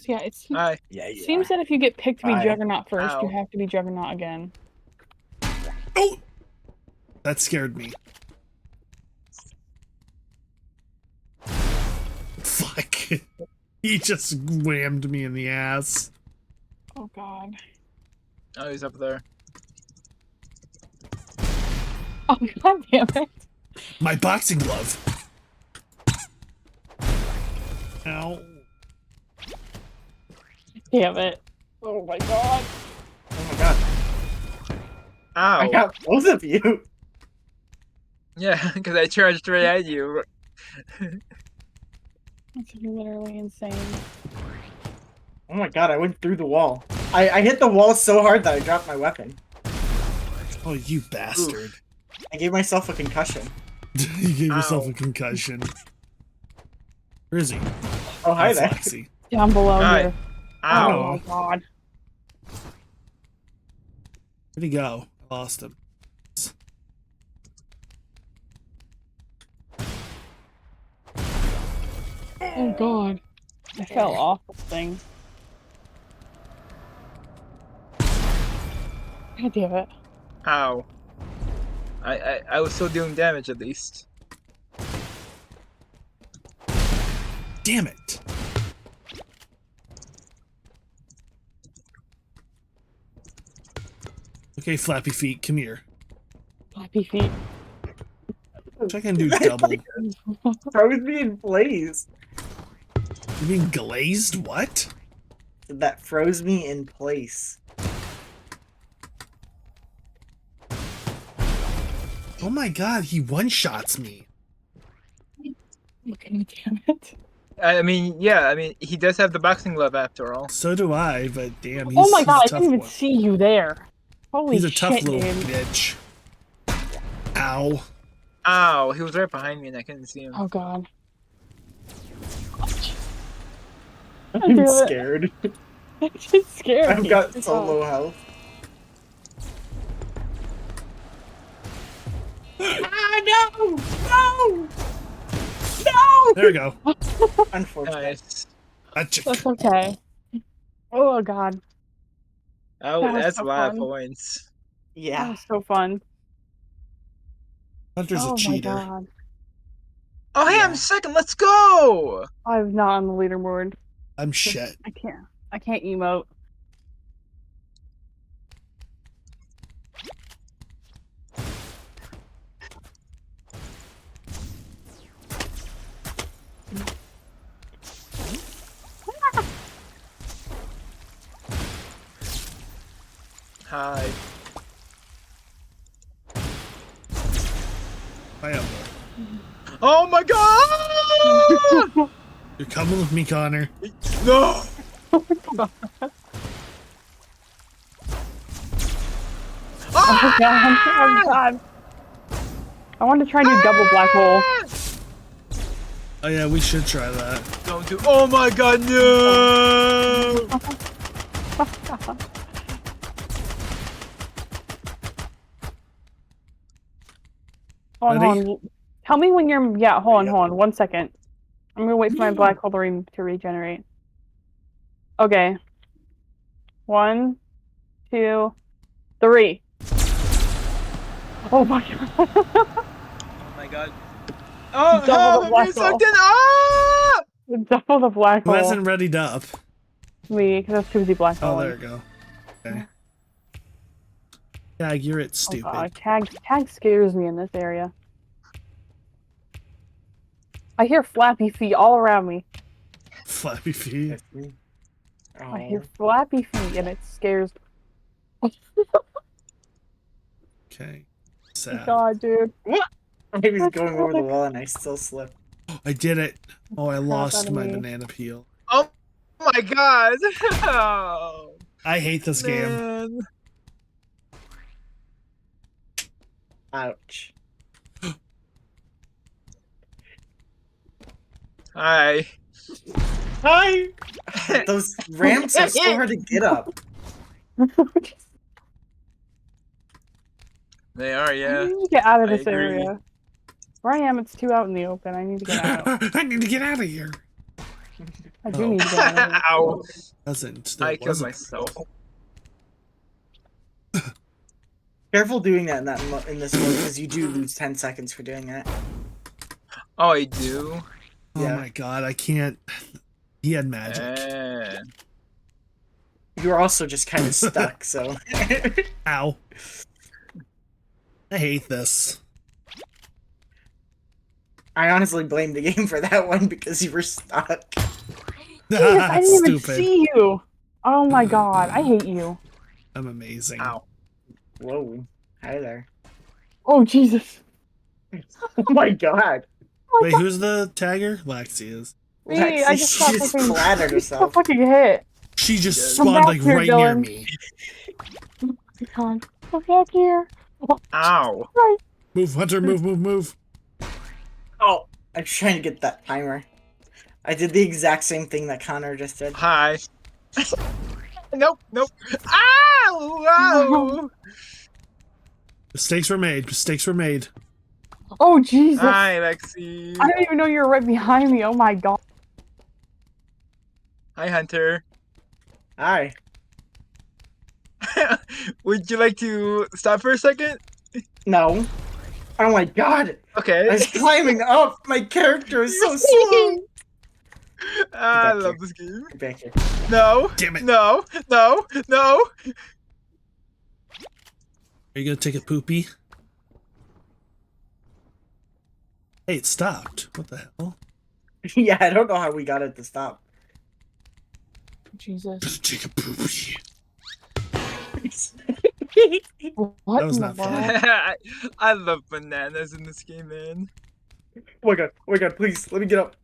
Yeah, it Hi. Yeah, yeah. seems that if you get picked to be Hi. Juggernaut first, you Ow. have to be Juggernaut again. Oh! That scared me. Fuck. He just whammed me in the ass. Oh god. Oh, he's up there. Oh god damn it. My boxing glove. Ow. Damn it. Oh my god. Oh my god. Ow. I got both of you. Yeah, because I charged right at you. That's literally insane. Oh my god, I went through the wall. I hit the wall so hard that I dropped my weapon. Oh, you bastard. I gave myself a concussion. You gave yourself Ow. a concussion. Where is he? Oh, hi That's there. Lexi. Down below Hi. here. Ow. Oh my god. Where'd he go? I lost him. Oh god. I fell off this thing. God damn it. Ow. I was still doing damage at least. Damn it. Okay, Flappy Feet, come here. Flappy feet. Which I can do double. Throws me in place. You mean glazed? What? That froze me in place. Oh my god, he one-shots me. God damn it. I mean, yeah, I mean, he does have the boxing glove after all. So do I, but damn, he's, Oh my he's god, a I tough didn't even one. see you there. Holy He's a shit, tough little dude. bitch. Ow. Ow, he was right behind me and I couldn't see him. Oh god. I'm do it. scared. It just scared I've me. got Oh, so low health. No! No! No! There we go. Unfortunate. Nice. Achoo. That's okay. Oh god, Oh, That was that's so a lot of fun. points. that Yeah. was so fun. Hunter's a Oh my cheater. god, Oh, hey, I'm Yeah. second. Let's go. I'm not on the leaderboard. I'm shit. I can't. I can't emote. Hi. I am. Oh my god! You're coming with me, Connor. No! Oh god, oh god. I want to try and do double black hole. Oh yeah, we should try that. Don't do. Oh my god, no! Hold on, Ready? hold on. Tell me when you're. Yeah, hold on, Yep. hold on. 1 second. I'm gonna wait for my black hole to regenerate. Okay. 1, 2, 3. Oh my god. Oh my god. Oh, Double help! the I'm black being sucked in! Ah! Double the black Who hole. hasn't readied up? Me, because that's Tuesday black hole. Oh, there we go. Okay. Yeah, you're it, Oh stupid. god, tag scares me in this area. I hear flappy feet all around me. Flappy feet. That's me. I hear Oh. flappy feet and it scares Okay. me. Sad. God, dude. I was going over the wall and I still slipped. I did it. Oh, I Crap lost out of my me. banana peel. Oh my god! Oh, I hate this game. man. Ouch. Hi. Hi! Those ramps are so hard to get up. They are, I yeah. need to get out of I this agree. area. Where I am, it's too out in the open. I need to get out. I need to get out of here. I do Oh. need to get out of here. Ow. Doesn't. I There killed wasn't. myself. Careful doing that in this mode because you do lose 10 seconds for doing that. Oh, I do? Oh Yeah. my god, I can't. He had magic. Eh. You're also just kind of stuck, so. Ow. I hate this. I honestly blame the game for that one because you were stuck. Yes, I didn't even Stupid. see you. Oh my god, I hate you. I'm amazing. Ow. Whoa. Hi there. Oh Jesus. Oh my god. Wait, who's the tagger? Lexi is. Me, Lexi, I just she got just fucking, flattered got herself. fucking hit. She just Come spawned back like here, right near Dylan. me. God, come back here. Oh, Ow. right. Move, Hunter, move, move, move. Oh, I'm trying to get that timer. I did the exact same thing that Connor just did. Hi. Nope, nope. Ow! Ow! Mistakes were made. Mistakes were made. Oh Jesus. Hi, Lexi. I didn't even know you were right behind me. Oh my god. Hi, Hunter. Hi. Would you like to stop for a second? No. Oh my god. Okay. I was climbing up. My character is so slow. I back love here. this game. Get back here. No. Damn it. No. No. No. Are you gonna take a poopy? Hey, it stopped. What the hell? Yeah, I don't know how we got it to stop. Jesus. Just take a poopy. What That was in not the fun. world? I love bananas in this game, man. Oh my god, please, let me get up.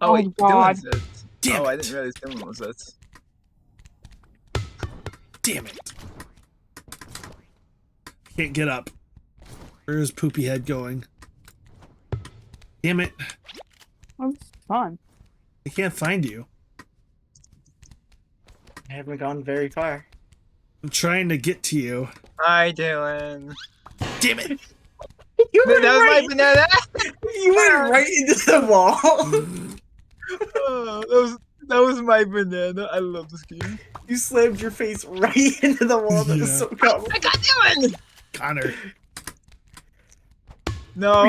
Oh, wait, God. Dylan's it. Damn Oh, I it. didn't realize Dylan was it. Damn it. Can't get up. Where's poopy head going? Damn it. Oh, it's fun. I can't find you. I haven't gone very far. I'm trying to get to you. Hi, Dylan. Damn it. You went That was right. my banana. You went right into the wall. Oh, that was my banana. I love this game. You slammed your face right into the wall. That was Yeah. so comical. I got Dylan. Connor. No,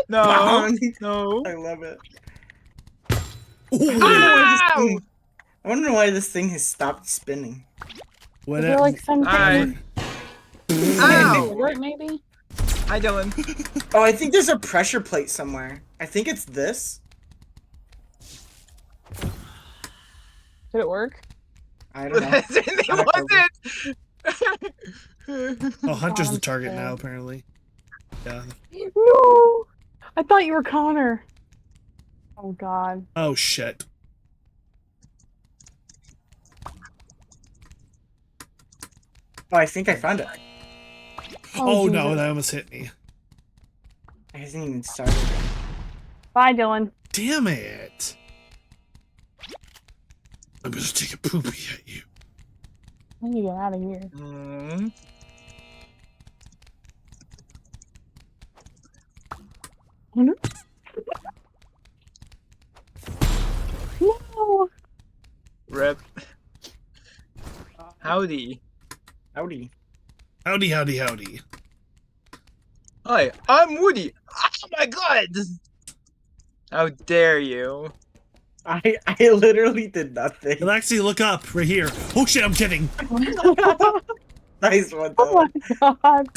no, Bonk. no. I love it. Ooh, Ow! I wonder why this thing has stopped spinning. what Is there like something Alright. to Ow! trigger it, maybe? Hi, Dylan. Oh, I think there's a pressure plate somewhere. I think it's this. Did it work? I don't know. It wasn't. Oh, Hunter's God, the I'm target scared. now, apparently. Yeah. No! I thought you were Connor. Oh god. Oh, shit. Oh, I think I found it. Oh, no, Jesus. that almost hit me. I hasn't even started. Bye, Dylan. Damn it. I'm gonna take a poopy at you. I need to get out of here. Mm. No! Rip. Howdy. Howdy. Howdy, howdy, howdy. Hi, I'm Woody. Oh my god! How dare you? I literally did nothing. Alexi, look up. Right here. Oh, shit, I'm kidding. Nice one, Oh though. my god.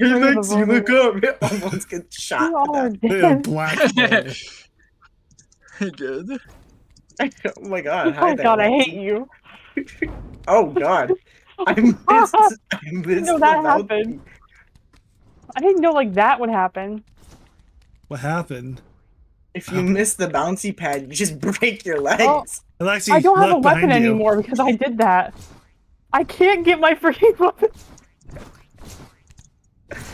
You look up. It almost gets shot. You all are A dead. black hole. Good. Oh my god. Oh Hi my there, god, I Lexi. hate you. Oh god. I missed I the didn't know that bounty. happened. I didn't know like that would happen. What happened? If you miss the bouncy pad, you just break your legs. Alexi, I don't have a look weapon behind you. anymore because I did that. I can't get my freaking weapon.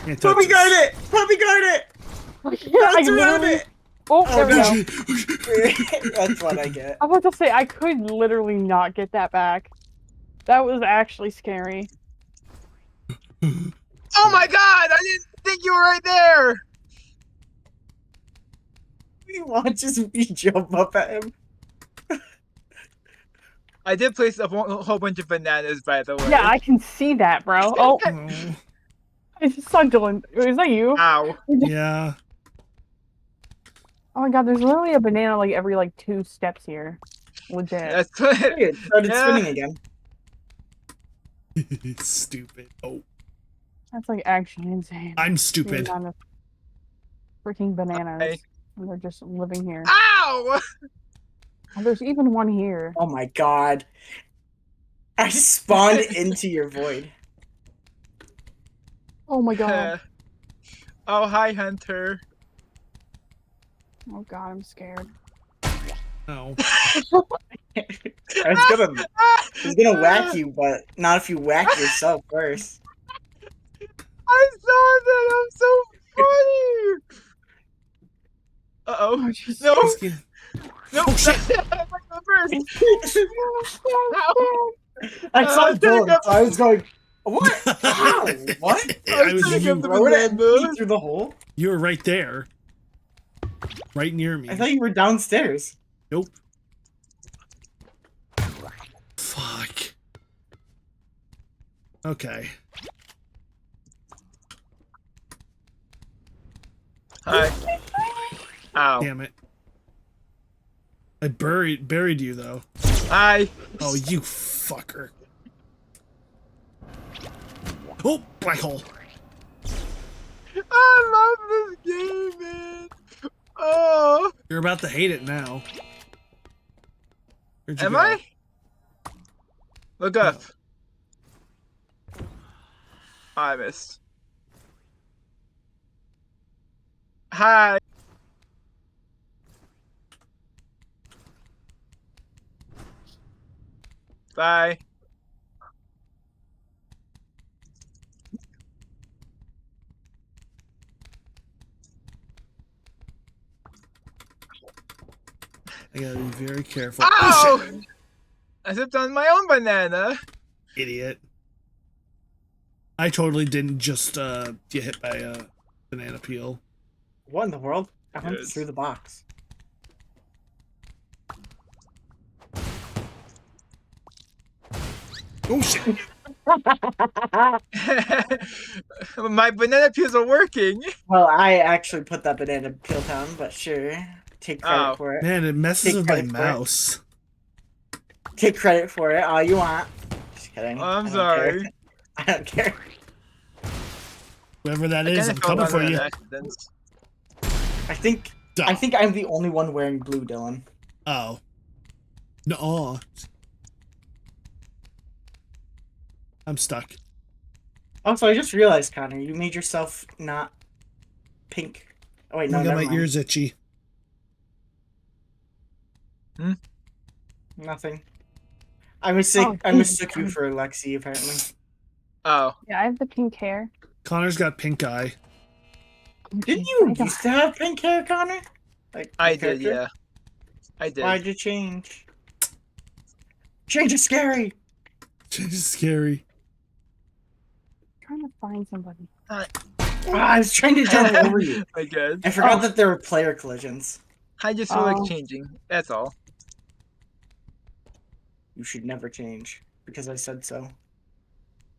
Can't touch Puppy us. guard it! Puppy guard it! I Bounce around literally. it! Oh, Oh, there we no. go. That's what I get. I was about to say I could literally not get that back. That was actually scary. Oh my god! I didn't think you were right there! He watches me jump up at him. I did place a whole bunch of bananas, by the way. Yeah, I can see that, bro. Oh, Oh, I just saw Dylan. Is that you? Ow. yeah. Oh my god, there's literally a banana like every like 2 steps here. Legit. That's what. Hey, it started Yeah. spinning again. Stupid. Oh, That's like actually insane. I'm The stupid. amount of freaking bananas. Hey. And they're just living here. Ow! Oh, there's even one here. Oh my god. I spawned into your void. Oh my god. Oh, hi, Hunter. Oh god, I'm scared. Oh. I was gonna whack you, but not if you whack yourself first. I saw that. I'm so funny. Uh-oh. Oh, Jesus. No. Let's No. Oh, shit. I'm like the first. I saw I'm gonna Dylan, go- so I was going, what? Ow, what? I was, gonna go you, to Throw it at me banana. through the hole? you were right there. Right near me. I thought you were downstairs. Nope. Fuck. Okay. Hi. Ow. Damn it. I buried you though. Hi. Oh, you fucker. Oh, black hole. I love this game, man. Oh. You're about to hate it now. Where'd you Am go? I? Look up. I missed. Hi. Bye. I gotta be very careful. Ow! Oh, shit. I stepped on my own banana. Idiot. I totally didn't just get hit by a banana peel. What in the world? I went Yes. through the box. Oh shit! My banana peels are working. Well, I actually put that banana peel down, but sure. Take credit Oh. for it. Man, it messes Take with my credit for it. mouse. Take credit for it all you want. Just kidding. I'm I don't care. sorry. I don't care. Whoever that I is, kinda I'm fell coming down for on you. accident. I think Duh. I'm the only one wearing blue, Dylan. Oh. No. I'm stuck. Also, I just realized, Connor, you made yourself not pink. Oh wait, no, I got never my mind. ears itchy. Nothing. I mistook you for Lexi, apparently. Oh. Yeah, I have the pink hair. Connor's got pink eye. Didn't you used to have pink hair, Connor? Like I your did, character? yeah. I did. Why'd you change? Change is scary. It's scary. I'm trying to find somebody. I was trying to jump over you. I guess. I forgot that there were player collisions. I just feel like Oh. changing. That's all. You should never change because I said so.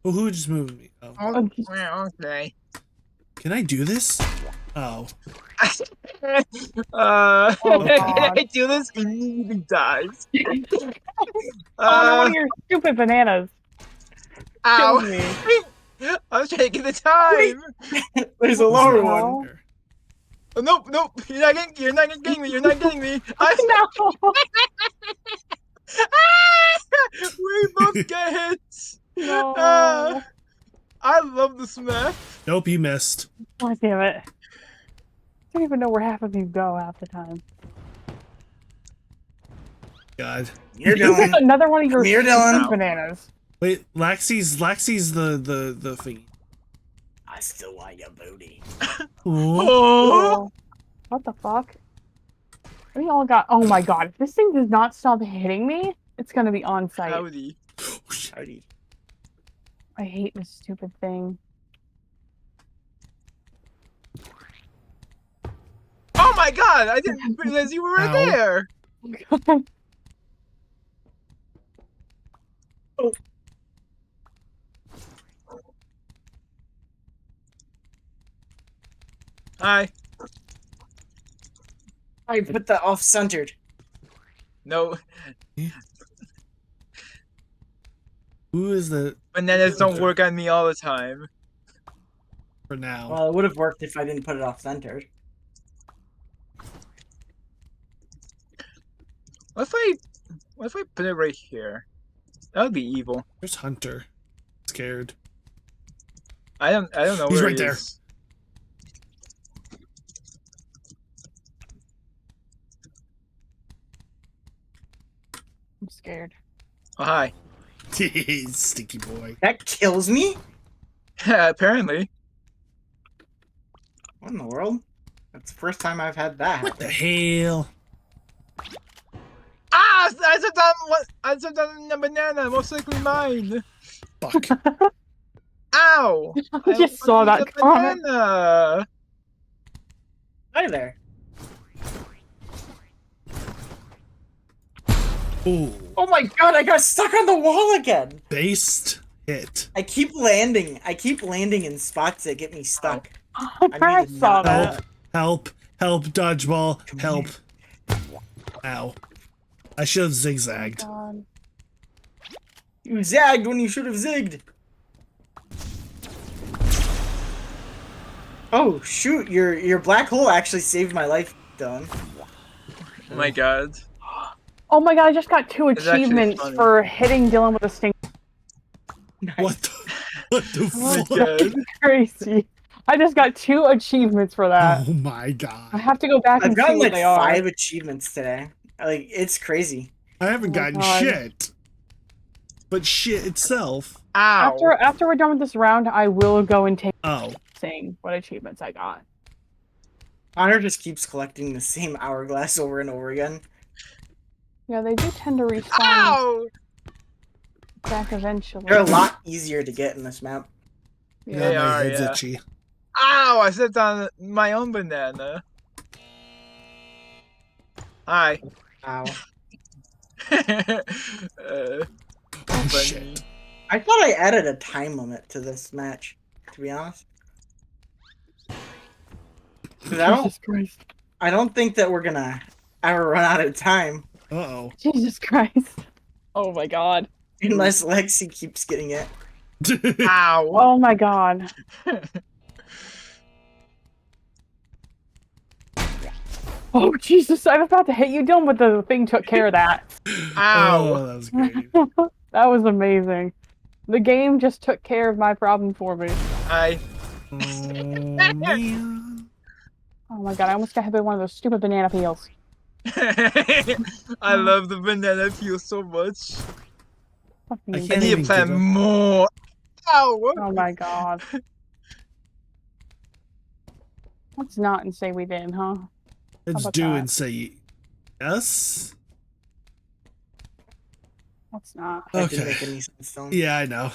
Well, who just moved me? Oh. Oh, well, okay. Can I do this? Oh. Oh, Can God. I do this? He immediately dies. Connor, one of your stupid bananas Ow. killed me. I was taking the time. There's a lower one. hell? Oh, nope, nope. You're not getting me. You're not getting me. I No! we both get hit. No! I love this map. Nope, you missed. God damn it. I don't even know where half of you go half the time. God. You're Dylan. Another one of your Come here, Dylan. stupid bananas. Wait, Laxy's the thingy. I still want your booty. Ooh. Oh. What the fuck? We all got. Oh my god! If this thing does not stop hitting me, it's gonna be on site. Howdy. Howdy. I hate this stupid thing. Oh my god! I didn't realize you were right Ow. there. Oh. Hi. I put that off-centered. No, Who is the bananas don't work on me all the time. for now? Well, it would have worked if I didn't put it off-centered. What if I put it right here? That would be evil. Where's Hunter? Scared. I don't know He's where right he there. is. I'm scared. Oh, hi. Stinky boy. That kills me? Apparently. What in the world? That's the first time I've had that What the happen. hell? Ah! I stepped on a banana. Most likely mine. Fuck. Ow! I just saw wanted that a comment. banana. Hi there. Ooh. Oh my god, I got stuck on the wall again! Based hit. I keep landing in spots that get me stuck. I needed saw not- that. Help. Help. Dodgeball. Come Help. Ow. I should have zigzagged. God. You zagged when you should have zigged. Oh shoot, your black hole actually saved my life, Dylan. Oh my god. Oh my god! I just got 2 It's actually achievements funny. for hitting Dylan with a stink. Nice. What the, what the Oh my fuck? god. Crazy. I just got 2 achievements for that. Oh my I god. have to go back I've and see gotten what like they are. 5 achievements today. Like, it's crazy. I haven't Oh my gotten God. shit. But shit itself. Ow. After we're done with this round, I will go and take Oh. saying what achievements I got. Connor just keeps collecting the same hourglass over and over again. Yeah, they do tend to respawn Ow! back eventually. They're a lot easier to get in this map. Yeah, Hey, my head's Arya. itchy. Ow! I stepped on my own banana. Hi. Ow. Oh Funny. shit. I thought I added a time limit to this match, to be honest. 'Cause Jesus Christ. I don't think that we're gonna ever run out of time Uh Jesus Christ. Oh my god. unless Lexi keeps getting it. oh. Ow! Oh my god. Oh Jesus, I was about to hit you, Dylan, but the thing took care of that. Ow! Oh, that was great. That was amazing. The game just took care of my problem for me. I. Oh man. Oh my god, I almost got hit by one of those stupid banana peels. I love the banana peel so much. Fucking I I can't need to even plant get him. more. Ow! Oh my god. Let's not and say we did, huh? Let's about do that? and say yes. Let's not. That didn't Okay. make any sense, Dylan. Yeah, I know.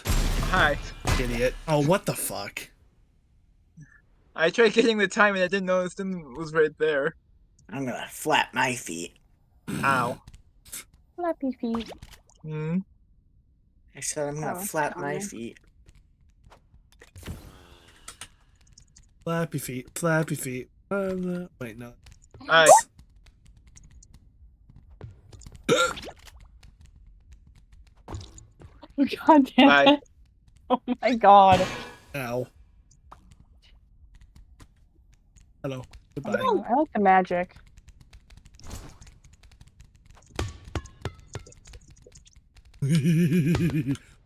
Hi. Idiot. Oh, what the fuck? I tried getting the time and I didn't notice it was right there. I'm gonna flap my feet. Ow. Flappy feet. Hmm. I said I'm gonna Oh, flap my fine. feet. Flappy feet. Flappy feet. Wait, no. Hi. God damn Bye. it. Oh my god. Ow. Hello. Goodbye. Oh, I like the magic.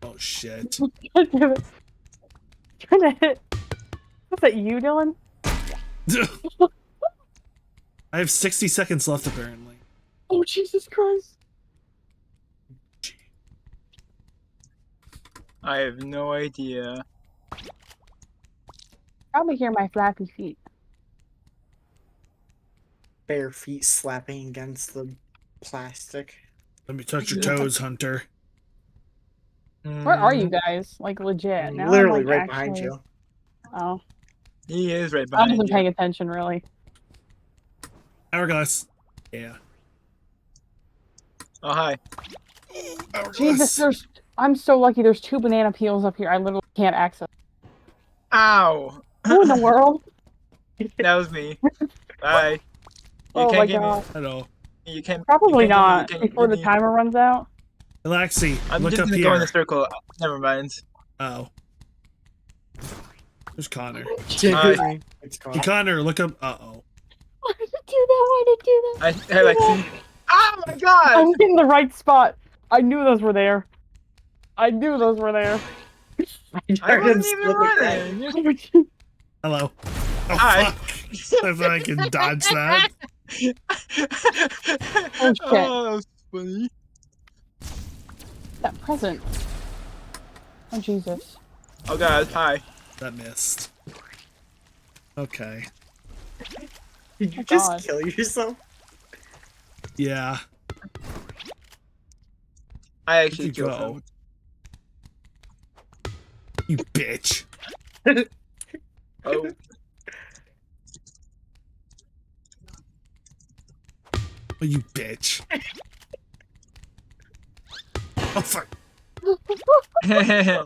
Oh shit. God damn it. Trying to hit. Was that you, Dylan? I have 60 seconds left apparently. Oh, Jesus Christ. I have no idea. Probably hear my flappy feet. Bare feet slapping against the plastic. Let me touch your toes, Hunter. Where are you Mm, guys? Like, legit. Now Literally I'm, right like, behind actually... you. Oh. He is right I behind wasn't you. paying attention, really. Hourglass. Yeah. Oh, hi. Hourglass. Jesus, there's... I'm so lucky there's 2 banana peels up here. I literally can't access. Ow! Who in the world? That was me. Bye. You Oh my can't get god. Hello. me. You can't. Probably you can't not. Get me. You can't Before get the me. timer runs out. Relaxy, I'm look just up gonna go in here. a circle. Never mind. Oh. There's Connor. Hi. It's Hey, gone. Connor, look up. Uh-oh. Why did it do that? Why did it do that? Hey, Lexi. Oh my god! I'm in the right spot. I knew those were there. I knew those were there. I heard him wasn't even split the crack. running. Hello. Oh, Hi. fuck. I thought I could dodge that. Oh, shit. Oh, that was funny. That present. Oh, Jesus. Oh god, hi. That missed. Okay. Did you Oh, just God. kill yourself? Yeah. I actually Where'd you killed go? him. You bitch. Oh, Oh, you bitch. Oh, fuck. I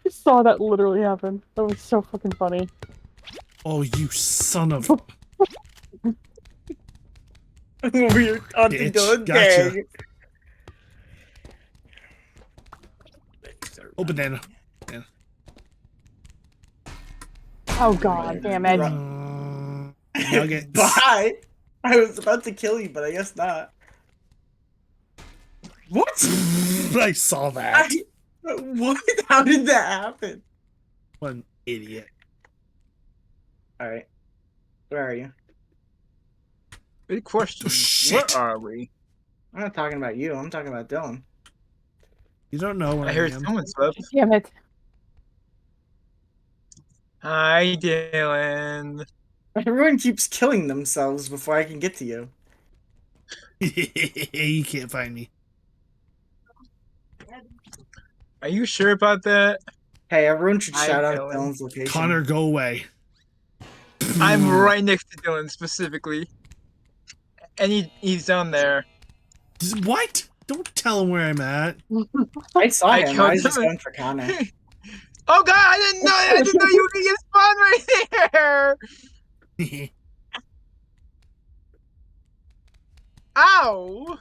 saw that literally happen. That was so fucking funny. Oh, you son of... We're on the Bitch, dog gotcha. gang. Oh, banana. Oh, god damn it. Nuggets. Bye. I was about to kill you, but I guess not. What? I saw that. What? How did that happen? What an idiot. All right. Where are you? good question. Oh, shit. Where are we? I'm not talking about you. I'm talking about Dylan. You don't know where I I heard am. someone slept. Damn it. Hi, Dylan. Everyone keeps killing themselves before I can get to you. You can't find me. Are you sure about that? Hey, everyone should Hi, shout out Dylan. Dylan's location. Connor, go away. I'm right next to Dylan specifically. And he's down there. What? Don't tell him where I'm at. I saw I him. killed I was just him. going for Connor. Oh god, I didn't know you were gonna get spawned right there! Ow!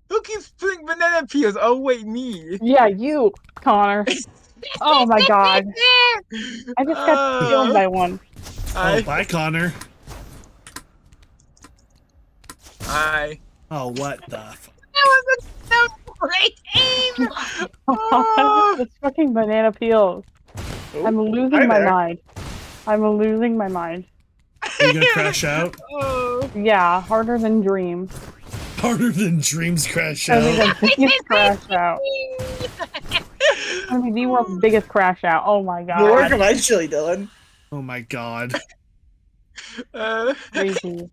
Who keeps putting banana peels? Oh wait, me. Yeah, you, Connor. Oh my god. I just got killed by one. Oh, bye, Connor. Hi. Oh, what the f- That was great aim! Oh. It's fucking banana peels. Oh, I'm hi losing my there. mind. I'm losing my mind. Are you gonna crash out? Oh. Yeah, harder than Dream. Harder than dreams crash I think out. the biggest crash out. I mean, the world's biggest crash out. Oh my Good work god. eventually, Dylan. Oh my god. Crazy.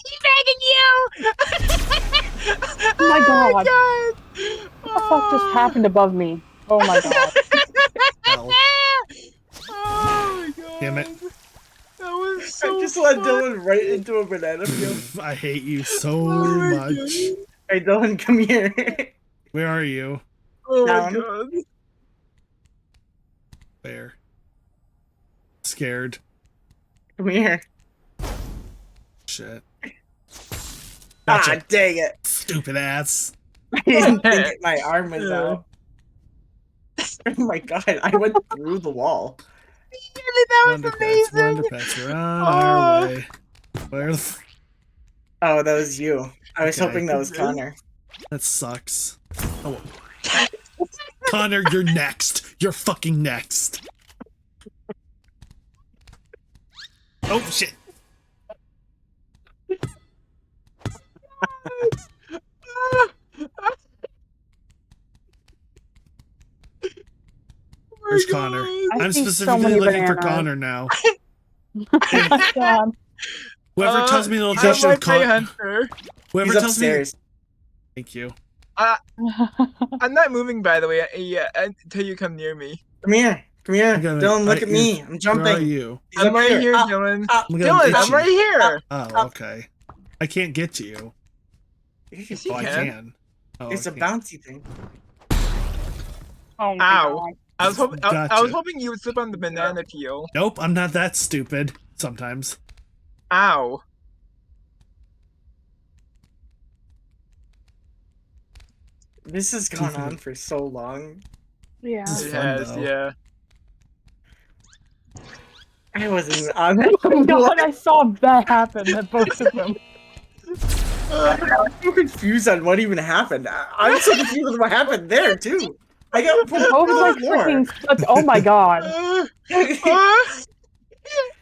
Teabagging you! Oh my god. What the fuck just happened above me? Oh my god. Hell. Oh my god. Damn it. That was so I just let fun. Dylan right into a banana peel. I hate you so Oh my much. God. Hey, Dylan, come here. Where are you? Oh Down. my god. Where? Scared. Come here. Shit. Ah, Gotcha. dang it. Stupid ass. I didn't think my arm was out. Oh my god, I went through the wall. That was Wonder amazing. Pets, we're on our way. Where the f- Oh, that was you. I was Okay. hoping that was Connor. That sucks. Oh. Connor, you're next. You're fucking next. Oh shit. Where's Connor? I I'm see so specifically many looking for bananas. Connor now. Oh my god. Whoever tells me the I'm location my of Connor. hunter. Whoever He's tells upstairs. me. Thank you. I'm not moving, by the way. Yeah, until you come near me. Come here. Come here. I'm gonna- Dylan, look I- at me. I'm Where are jumping. you? He's I'm up right here, Ah, Dylan. ah. I'm gonna Dylan, get I'm you. right here. Oh, okay. I can't get to you. Yes, Oh, you I can. can. Oh, It's a I can't. bouncy thing. Oh my Ow. god. I was hoping. I was Gotcha. hoping you would slip on the banana peel. Nope, I'm not that stupid. Sometimes. Ow. This has gone on for so long. Yeah. This is It fun, has, though. yeah. I wasn't even on that. Oh my god, I saw that happen at both of them. I'm so confused on what even happened. I'm so confused on what happened there, too. I got pulled Both through like the floor. freaking slipped. Oh my god.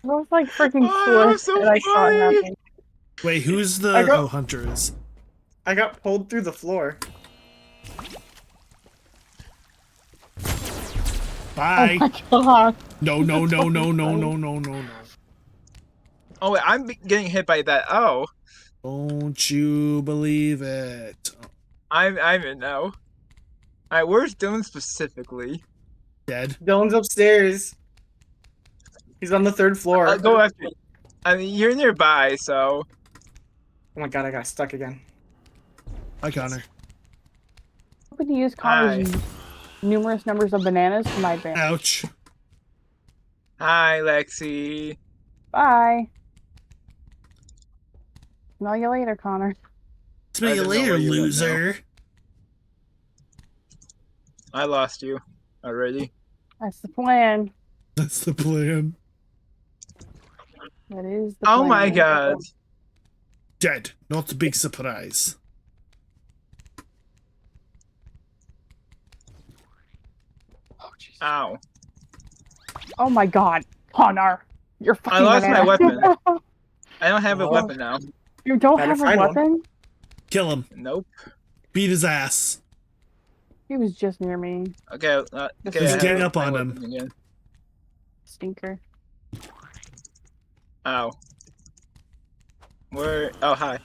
Both like freaking Oh, that was slipped so and I saw it funny. happen. Wait, who's the I got- oh hunter is? I got pulled through the floor. Bye. Oh my god. No, no, no, no, no, no, no, no, no. Oh wait, I'm getting hit by that. Oh, Don't you believe it? Oh, I'm in now. Alright, where's Dylan specifically? dead. Dylan's upstairs. He's on the third floor. I'll go after you. I mean, you're nearby, so. Oh my god, I got stuck again. Hi, Connor. Hoping to use Connor's numerous numbers of bananas to my advantage. Ouch. Hi, Lexi. Bye. Smell you later, Connor. Smell I you didn't know later, where you went loser. I lost you already. That's the plan. That's the plan. That is the plan. Oh my god. Dead. Not a big surprise. Oh, jeez. Ow. Oh my god. Connor. You're fucking I lost my banana. I don't have a Oh. weapon now. You don't Better have a find one. weapon? Kill him. Nope. Beat his ass. He was just near me. Okay, okay. Who's I have gang up my on weapon him? Again. Stinker. Ow. Where? Oh, hi.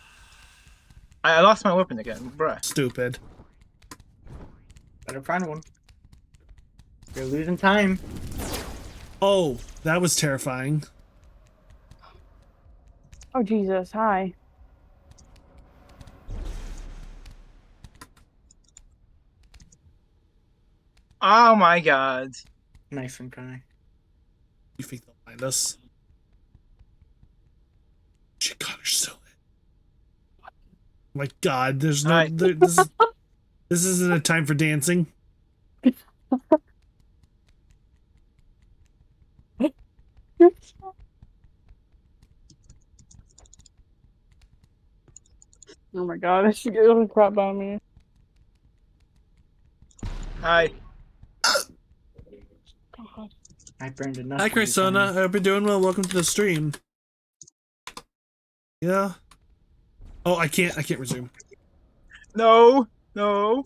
I lost my weapon again, bruh. Stupid. Better find one. You're losing time. Oh, that was terrifying. Oh Jesus! Hi. Oh my god. Nice one, Connor. You think they'll find us? Shit, Connor's so lit. My God, there's no. Hi. This isn't a time for dancing. Oh my God! I should get a crap on me. Hi. God. I burned enough. Hi, of you, Chrysona. I Connor. hope you're doing well. Welcome to the stream. Yeah. Oh, I can't resume. No. No.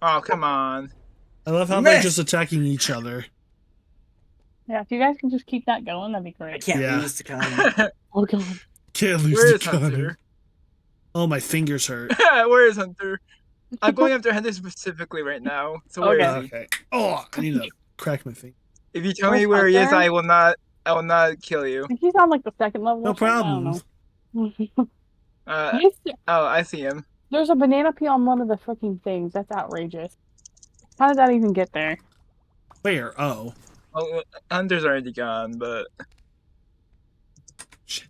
Oh, come on. I love how You they're missed! just attacking each other. Yeah, if you guys can just keep that going, that'd be I great. can't Yeah. lose to Connor. Oh God. Can't lose Where to is Connor. Hunter? Oh, my fingers hurt. Where is Hunter? I'm going after Hunter specifically right now. So where is Okay. he? Okay. Oh, I need to crack my finger. If you tell Where's me where he is, Hunter? I will not kill you. I think he's on like the second level. No or something, problem. I don't know. Uh, Why is there- oh, I see him. There's a banana peel on one of the freaking things. That's outrageous. How did that even get there? Where? Oh. Oh, Hunter's already gone, but Shit.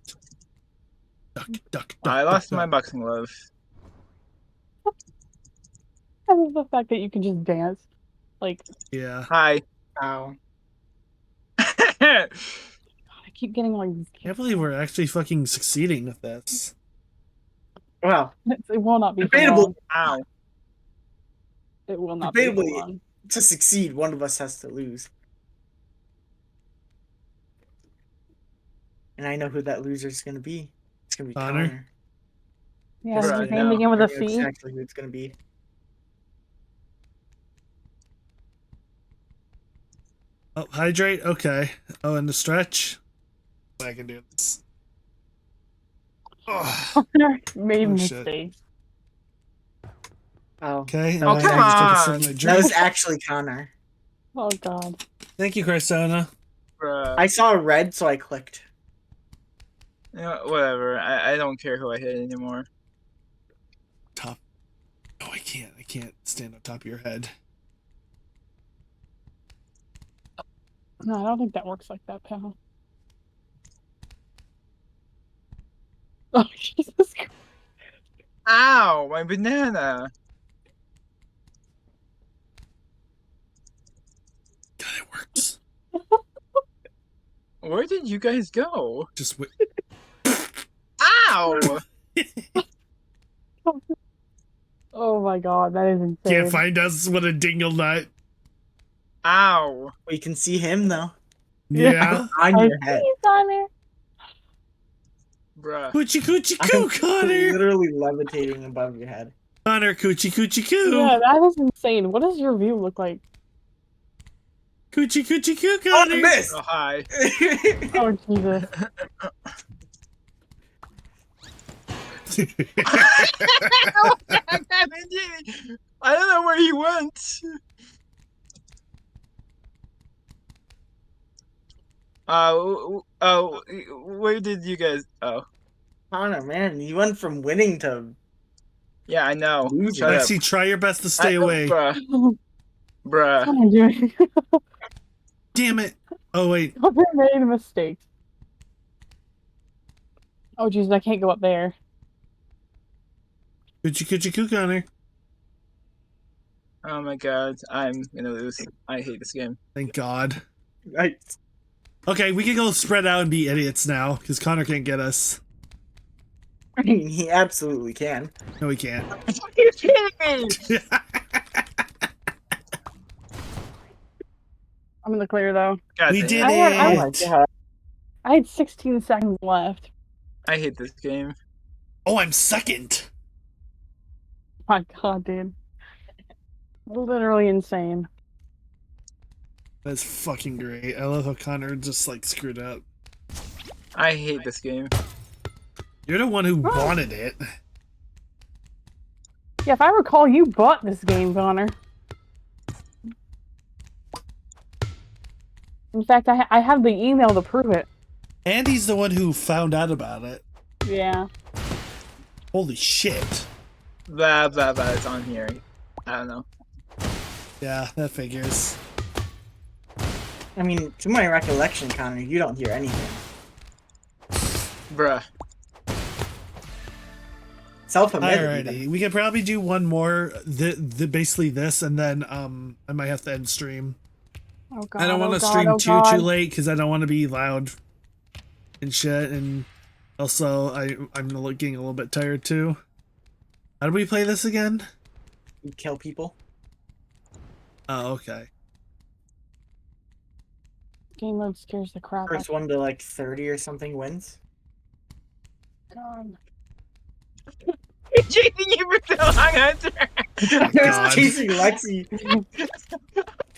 Duck, duck, duck. I lost duck, my duck. boxing glove. I love the fact that you can just dance. Like, Yeah. Hi. Ow. God, I keep getting like these. I can't believe we're actually fucking succeeding with this. Well, It will not be for Debatable. long. Ow. It will not be for Debatably. long. to succeed, one of us has to lose. And I know who that loser is going to be. It's going to be Connor? Connor. Yeah, Yes, does Right, his I name know. begin with I a know C? exactly who it's going to be. Oh, hydrate? Okay. Oh, and the stretch? I can do this. Oh, Made Oh, shit. mistakes. Oh, okay. that Oh, was and come I just take a sip on. of my that drink. was actually Connor. Oh God. Thank you, Chrysona. Bruh. I saw red, so I clicked. You know, whatever. I don't care who I hit anymore. Top. Oh, I can't. I can't stand on top of your head. No, I don't think that works like that, pal. Oh Jesus Christ. Ow! My banana! God, it works. Where did you guys go? Just wait. Ow! Oh my God, that is insane. Can't find us. What a dingle nut. Ow! We can see him, though. Yeah. On I your see head. you, Connor. Bruh. Coochie coochie I'm coo, Connor. literally levitating above your head. Connor, coochie coochie coo. Yeah, that is insane. What does your view look like? Coochie coochie coo, Oh, Connor. I missed! Oh, hi. Oh Jesus. I don't know where he went. Oh, where did you guys? Oh, Connor, man, you went from winning to yeah, I know. losing. Shut up. Lexi, try your best to stay away. Bruh. What Bruh. am I doing? Damn it. Oh, wait. I made a mistake. Oh Jesus, I can't go up there. Coochie coochie coo, Connor. Oh my god, I'm gonna lose. I hate this game. Thank God. Right. Okay, we can go spread out and be idiots now, because Connor can't get us. I mean, he absolutely can. No, he can't. You're kidding me! I'm in the clear though. God We damn did it. I Oh my it. god. I had 16 seconds left. I hate this game. Oh, I'm second. My God, dude. Literally insane. That's fucking great. I love how Connor just like screwed up. I hate this game. You're the one who wanted it. Yeah, if I recall, you bought this game, Connor. In fact, I have the email to prove it. And he's the one who found out about it. Yeah. Holy shit. Blah, blah, blah. It's on here. I don't know. Yeah, that figures. I mean, to my recollection, Connor, you don't hear anything. Bruh. Self-admitted. Alrighty, we could probably do one more, basically this, and then I might have to end stream. Oh god. I don't want to stream too late because I don't want to be loud and shit, and also I'm getting a little bit tired too. How do we play this again? You kill people. Oh, okay. Game mode scares the crap out First one to like 30 or something wins. God. Chasing you for so long, Hunter. I was chasing Lexi.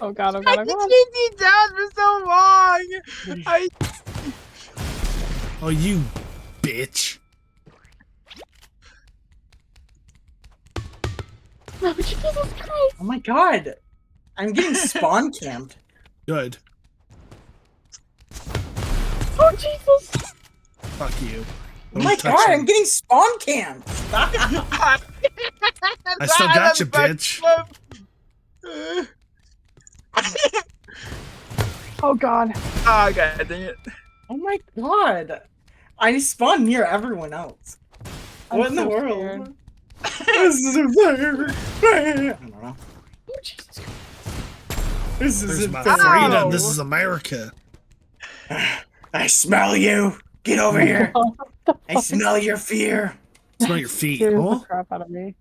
Oh god, oh god, I oh god. chased you down for so long. Oh, you bitch. Oh, Jesus Christ. Oh my god. I'm getting spawn camped. Good. Oh, Jesus. Fuck you. Oh my god, I'm getting spawn camped. I still got you, bitch. Oh god. Oh god, dang it. Oh my god. I spawned near everyone else. What in the world? This is unfair. I don't know. Oh, Jesus. This Where's is my unfair. freedom? This is America. I smell you. Get over here. I smell your fear. Smell your feet. Scares the Oh, crap out of me.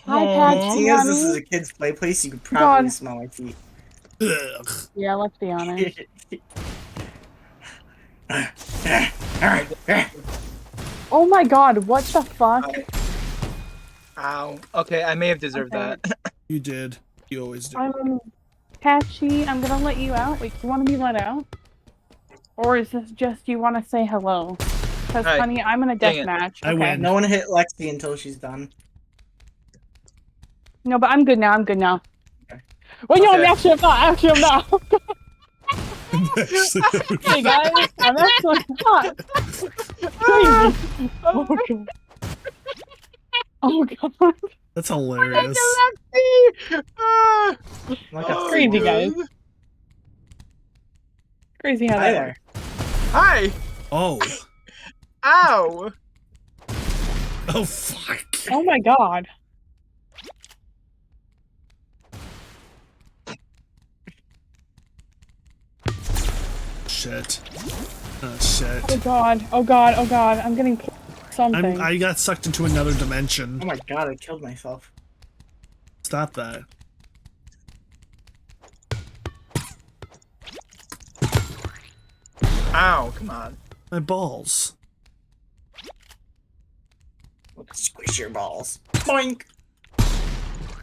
Hi, Patch. Seeing as this is a kid's play place, you could probably God. smell my feet. ugh. Yeah, let's be honest. Alright. Oh my god, what the fuck? Ow. Okay, I may have deserved Okay. that. You did. You always do. Patchy, I'm gonna let you out. Wait, do you want to be let out? Or is this just you want to say hello? Because, Alright. honey, I'm in a Dang death it. match. I win. No one hit Lexi until she's done. No, but I'm good now. I'm good now. Okay. Well, no, Okay. I'm actually I'm not. Actually, Hey guys, I'm actually not. Crazy. Oh god. Oh god. that's hilarious. Like a Crazy, fool. guys. Crazy how Hi that there. works. Hi! Oh. Ow! Oh, fuck. Oh my god. Shit. Oh, shit. Oh god. Oh god. Oh god. I'm getting something. I got sucked into another dimension. Oh my god, I killed myself. Stop that. Ow, come on. My balls. Squish your balls. Boink!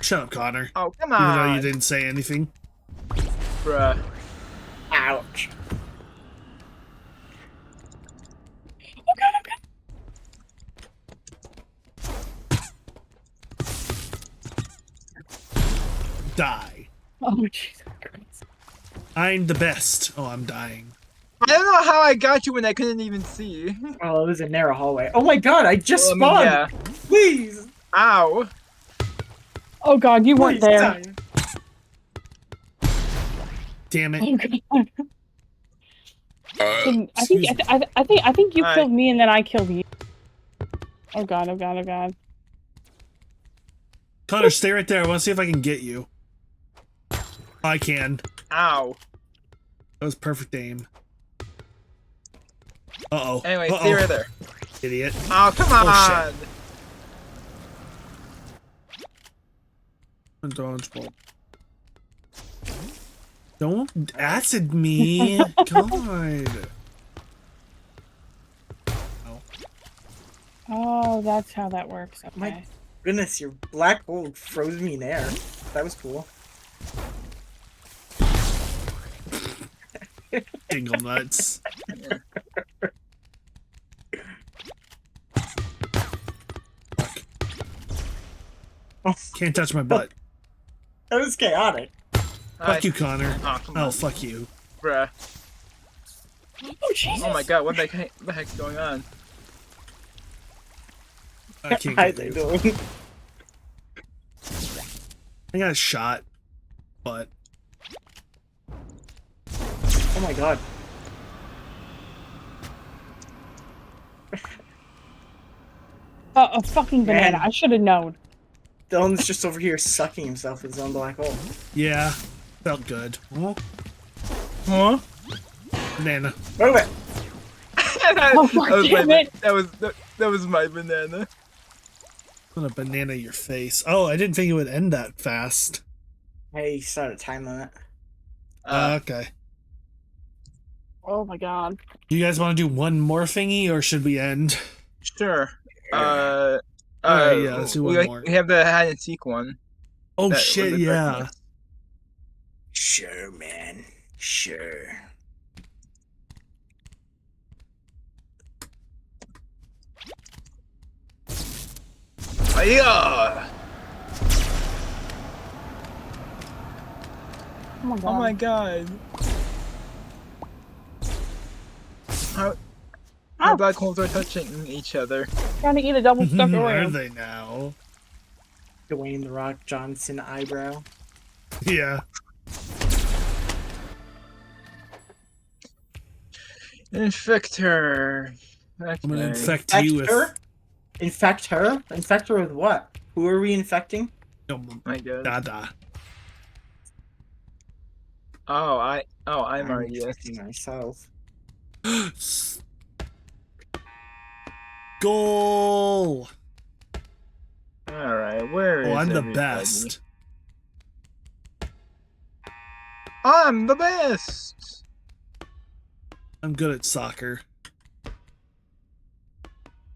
Shut up, Connor. Oh, come Even though on. you didn't say anything. Bruh. Ouch. Oh god. Oh god. Die. Oh Jesus Christ. I'm the best. Oh, I'm dying. I don't know how I got you when I couldn't even see. Oh, it was a narrow hallway. Oh my god, I just Well, I mean, spawned! yeah. Please! Ow. Oh god, you weren't Please there. die. Damn it. Oh god. I Excuse think me. I think you Hi. killed me and then I killed you. Oh god, oh god, oh god. Connor, stay right there. I want to see if I can get you. I can. Ow. That was perfect aim. Uh-oh. Anyway, Uh-oh. stay right there. Idiot. Oh, come on. A dodgeball. Don't acid me. God. Oh, that's how that works. Okay. My goodness, your black hole froze me in air. That was cool. Jingle nuts. Fuck. Can't touch my butt. That was chaotic. Hi. Fuck you, Connor. Oh, come Oh, on. fuck you. Bruh. Oh Jesus! Oh my god, what the heck's going on? I can't How's get it you. doing? I got shot, but Oh my god. A fucking banana. Man. I should have known. Dylan's just over here sucking himself in his own black hole. yeah, felt good. Oh, Huh? banana. Move it! Oh, damn it. That was my banana. I'm gonna banana your face. Oh, I didn't think it would end that fast. Hey, start a time limit. Okay. Oh my god. You guys want to do one more thingy, or should we end? Sure. Alright, yeah, let's do one more. We have the hide and seek one. Oh That shit, was the yeah. darkness. Sure, man. Sure. Yeah. Oh my god. Oh my god. How Ow. black holes are touching each other. Trying to eat a double stuffed Are Oreo. they now? Dwayne The Rock Johnson eyebrow. Yeah. Infect her. I'm gonna Okay. infect Infect you with. her? Infect her? Infect her with what? Who are we infecting? Oh, My god. Dada. I'm I'm already infecting myself. Goal! Alright, where is Oh, I'm the everybody? best. I'm the best! I'm good at soccer.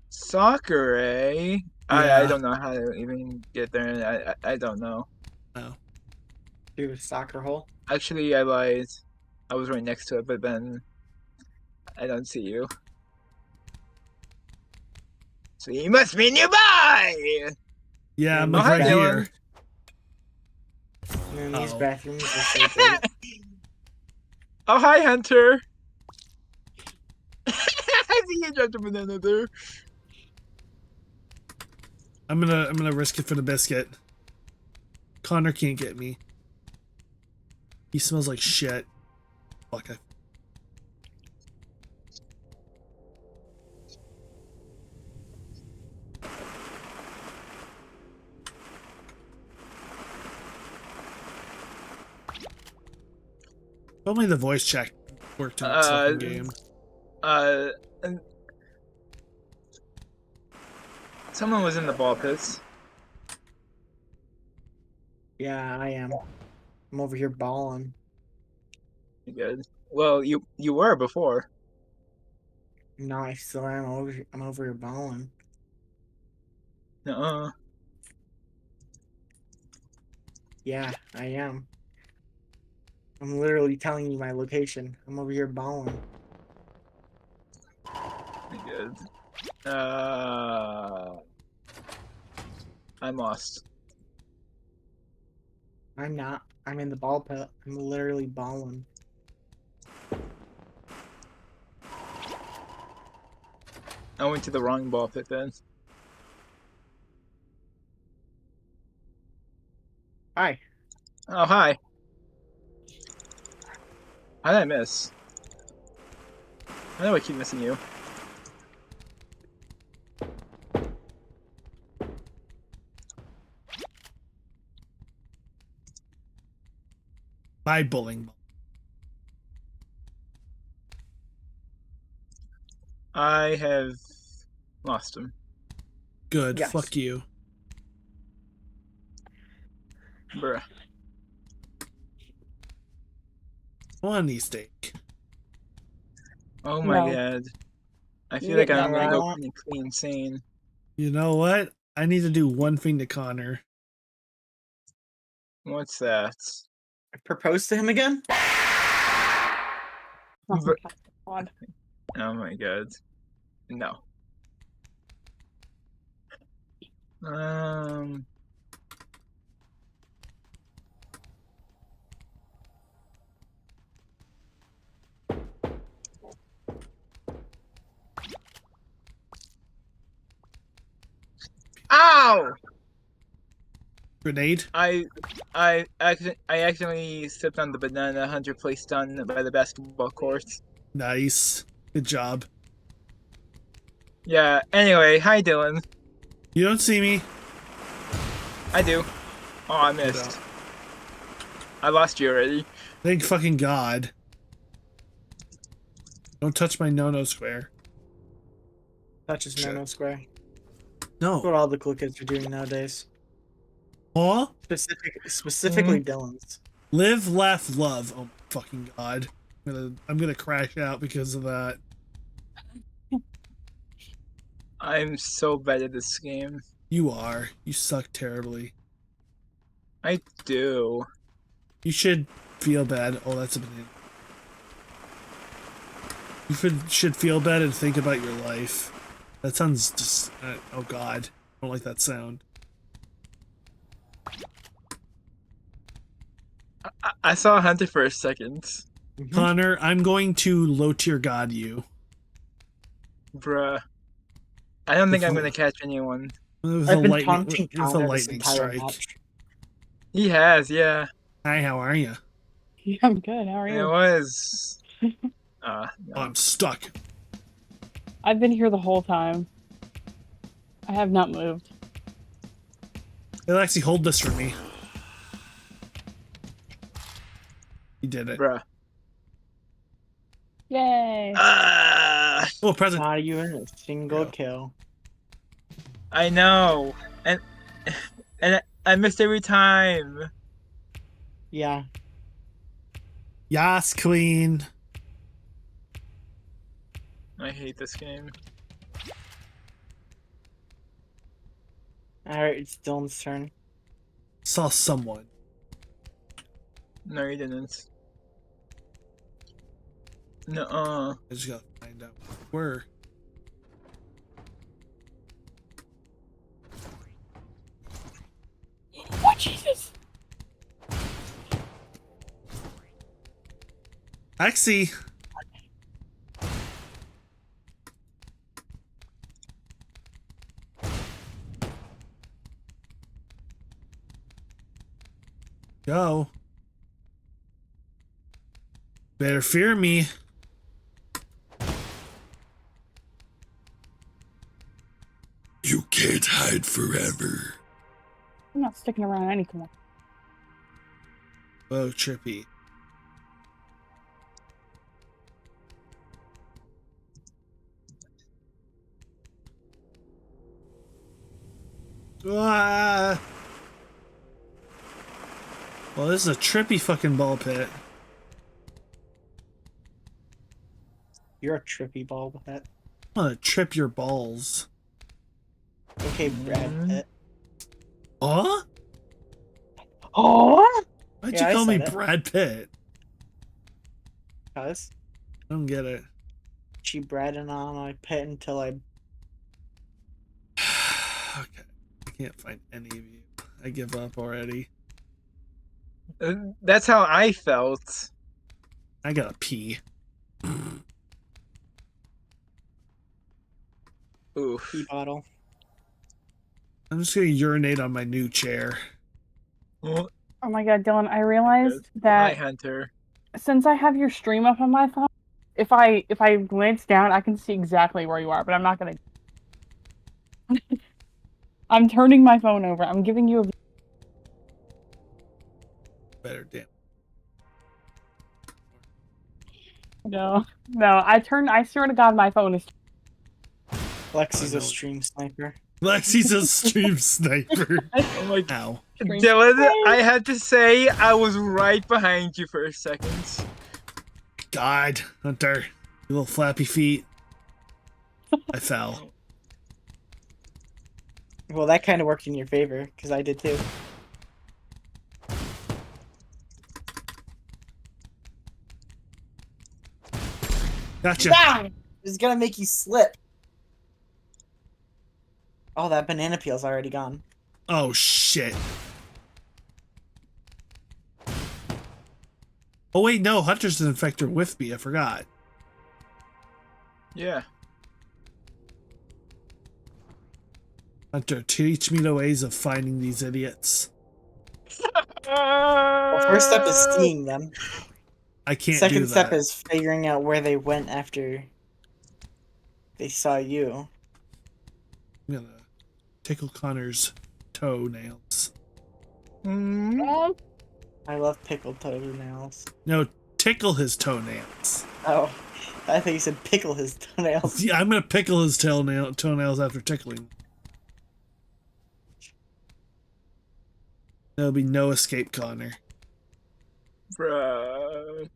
Soccer, eh? I Yeah. don't know how to even get there. I don't know. Oh. Do a soccer hole. Actually, I lied. I was right next to it, but then I don't see you. So you must be nearby! Yeah, I'm Oh, like hi, right Dylan. here. Man, these Uh-oh. bathrooms are so great. Oh, hi, Hunter! I see you dropped a banana there. I'm gonna risk it for the biscuit. Connor can't get me. He smells like shit. Fuck. If only the voice check worked in this fucking game. And someone was in the ball pits. Yeah, I am. I'm over here balling. Good. Well, you were before. No, I still am. I'm over here balling. Uh-uh. Yeah, I am. I'm literally telling you my location. I'm over here balling. Good. I'm lost. I'm not. I'm in the ball pit. I'm literally balling. I went to the wrong ball pit then. Hi. Oh, hi. How did I miss? I know I keep missing you. My bowling ball. I have lost him. Good. Yes. Fuck you. Bruh. One knee steak. Oh my No. god. I feel You like get I'm gonna that go right. clinically insane. You know what? I need to do one thing to Connor. What's that? I proposed to him again? Oh Br- my god. Oh my god. No. Um. Ow! Grenade. I accidentally stepped on the banana Hunter placed down by the basketball court. Nice. Good job. Yeah. Anyway, hi Dylan. You don't see me. I do. Oh, I missed. I lost you already. Thank fucking God. Don't touch my no-no square. Touches Shit. no square. No. That's what all the cool kids are doing nowadays. Huh? Specifically Dylan's. Live, laugh, love. Oh my fucking God. I'm gonna crash out because of that. I'm so bad at this game. You are. You suck terribly. I do. You should feel bad. Oh, that's a banana. You should feel bad and think about your life. That sounds just... oh God. I don't like that sound. I saw Hunter for a second. Connor, I'm going to low tier God you. Bruh. I don't think I'm gonna catch anyone. With I've a been lightning, taunting with a Connor this lightning entire strike. match. He has, yeah. Hi, how are you? Yeah, I'm good. How are It you? was. No. Oh, I'm stuck. I've been here the whole time. I have not moved. Hey, Lexi, hold this for me. You did it. Bruh. Yay! Oh, present. Not even a single Yeah. kill. I know. And I missed every time. Yeah. Yas, queen. I hate this game. Alright, it's Dylan's turn. Saw someone. No, you didn't. Nuh-uh. I just gotta find out where. Oh, Jesus! Lexi. Go. Better fear me. You can't hide forever. I'm not sticking around any corner. Oh, trippy. Ah. Well, this is a trippy fucking ball pit. You're a trippy ball with that. I'm gonna trip your balls. Okay, Brad Pitt. Huh? Oh! Why'd Yeah, you I call me said it. Brad Pitt? Cuz I don't get it. she bradding on my pit until I... Okay. I can't find any of you. I give up already. That's how I felt. I gotta pee. Oof. pee bottle. I'm just gonna urinate on my new chair. Oh, Oh my God, Dylan! I realized hi, that Hunter. since I have your stream up on my phone, if I glance down, I can see exactly where you are. But I'm not gonna. I'm turning my phone over. I'm giving you a. Better damn. No. I swear to God, my phone is. Lexi's Oh, a no. stream sniper. Lexi's a stream sniper. Oh my Ow. Dylan, I had to say I was right behind you for a second. God, Hunter. You little flappy feet. I fell. Well, that kind of worked in your favor, because I did too. Gotcha. Down! It's gonna make you slip. Oh, that banana peel's already gone. Oh, shit. Oh, wait, no. Hunter's an infector with me. I forgot. Yeah. Hunter, teach me the ways of finding these idiots. Well, first step is seeing them. I can't do Second that. step is figuring out where they went after they saw you. I'm gonna tickle Connor's toenails. Oh, I love pickled toenails. No, tickle his toenails. Oh, I think you said pickle his toenails. Yeah, I'm gonna pickle his toenails after tickling. There'll be no escape, Connor. Bruh. I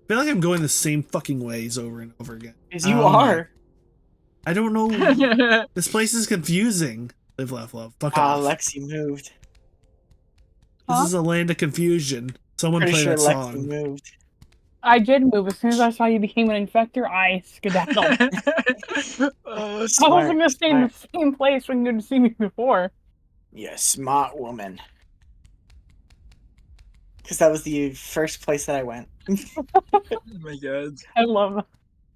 feel like I'm going the same fucking ways over and over again. Because you Oh my- are. I don't know. This place is confusing. Live, laugh, love. Fuck Ah, off. Lexi moved. This Huh? is a land of confusion. Someone Pretty play sure that Lexi song. moved. I did move. As soon as I saw you became an infector, I skedaddled. I wasn't gonna stay in the same place when you didn't see me before. Yeah, smart woman. Because that was the first place that I went. Oh my god. I love it.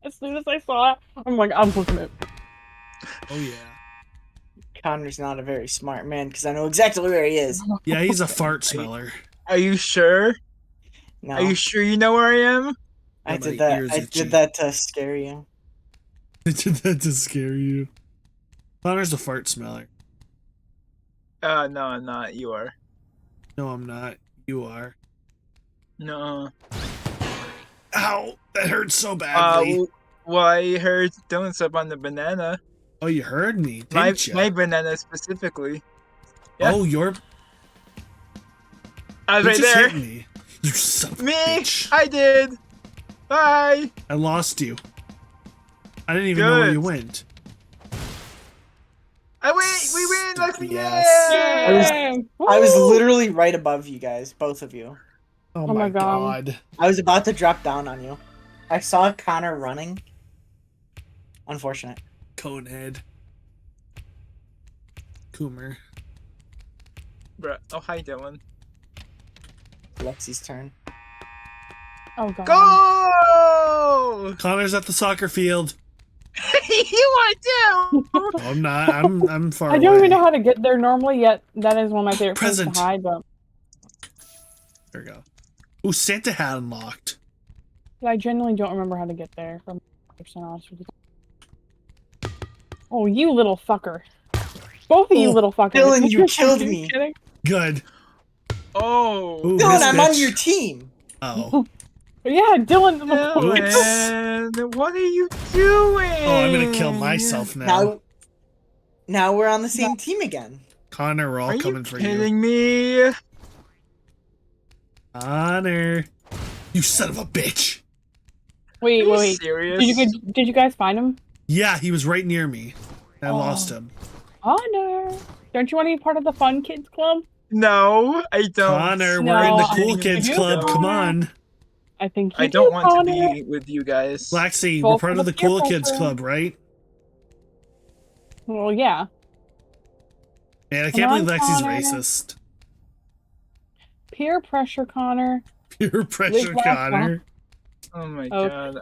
As soon as I saw it, I'm like, I'm looking at it. Oh yeah. Connor's not a very smart man because I know exactly where he is. Yeah, he's a fart smeller. Are you sure? No, Are you sure you know where I am? I My did that. ears I itchy. did that to scare you. Did that to scare you? Connor's a fart smeller. No, I'm not. You are. No, I'm not. You are. No. Ow! That hurts so badly. Well, I heard donuts up on the banana. Oh, you heard me, My didn't you? banana specifically. Yeah. Oh, you're. I was You right just there. hit me. You son of a Me. bitch. I did. Bye. I lost you. I didn't even know where you Good. went. We win. Let's win. Yes. Yay! I was Woo! literally right above you guys, both of you. Oh, my my God. god. I was about to drop down on you. I saw Connor running. Unfortunate. Conehead. Coomer. Bruh. Oh, hi, Dylan. Lexi's turn. Oh god. Go! Connor's at the soccer field. You are too. Oh, I'm not. I'm far I don't away. even know how to get there normally, yet that is one of my favorite places Present. to hide, but There we go. Ooh, Santa hat unlocked. I genuinely don't remember how to get there, if I'm 100% honest with you. Oh, you little fucker. Both of you Oh, little fuckers. Dylan, you killed Are you me. kidding? Good. Oh. Ooh, Dylan, this I'm on bitch. your team. Oh. Yeah, Dylan's the Dylan, what are you doing? Oh, I'm gonna kill myself now. Now we're on the same team again. Connor, we're all Are you coming for you. kidding me? Connor. You son of a bitch. Wait, Are you wait. serious? Did you guys find him? Yeah, he was right near me. I lost him. Connor. Don't you want to be part of the Fun Kids Club? No, I don't. Connor, No, we're in the I Cool think Kids you Club. do. Come on. I think you I don't do, want to Connor. be with you guys. Laxi, Well, we're part of the peer Cool Kids pressure. Club, right? Well, yeah. Man, I Come can't on, believe Lexi's Connor. racist. Peer pressure, Connor. Peer pressure, Live, laugh, Connor. Oh my Okay. god.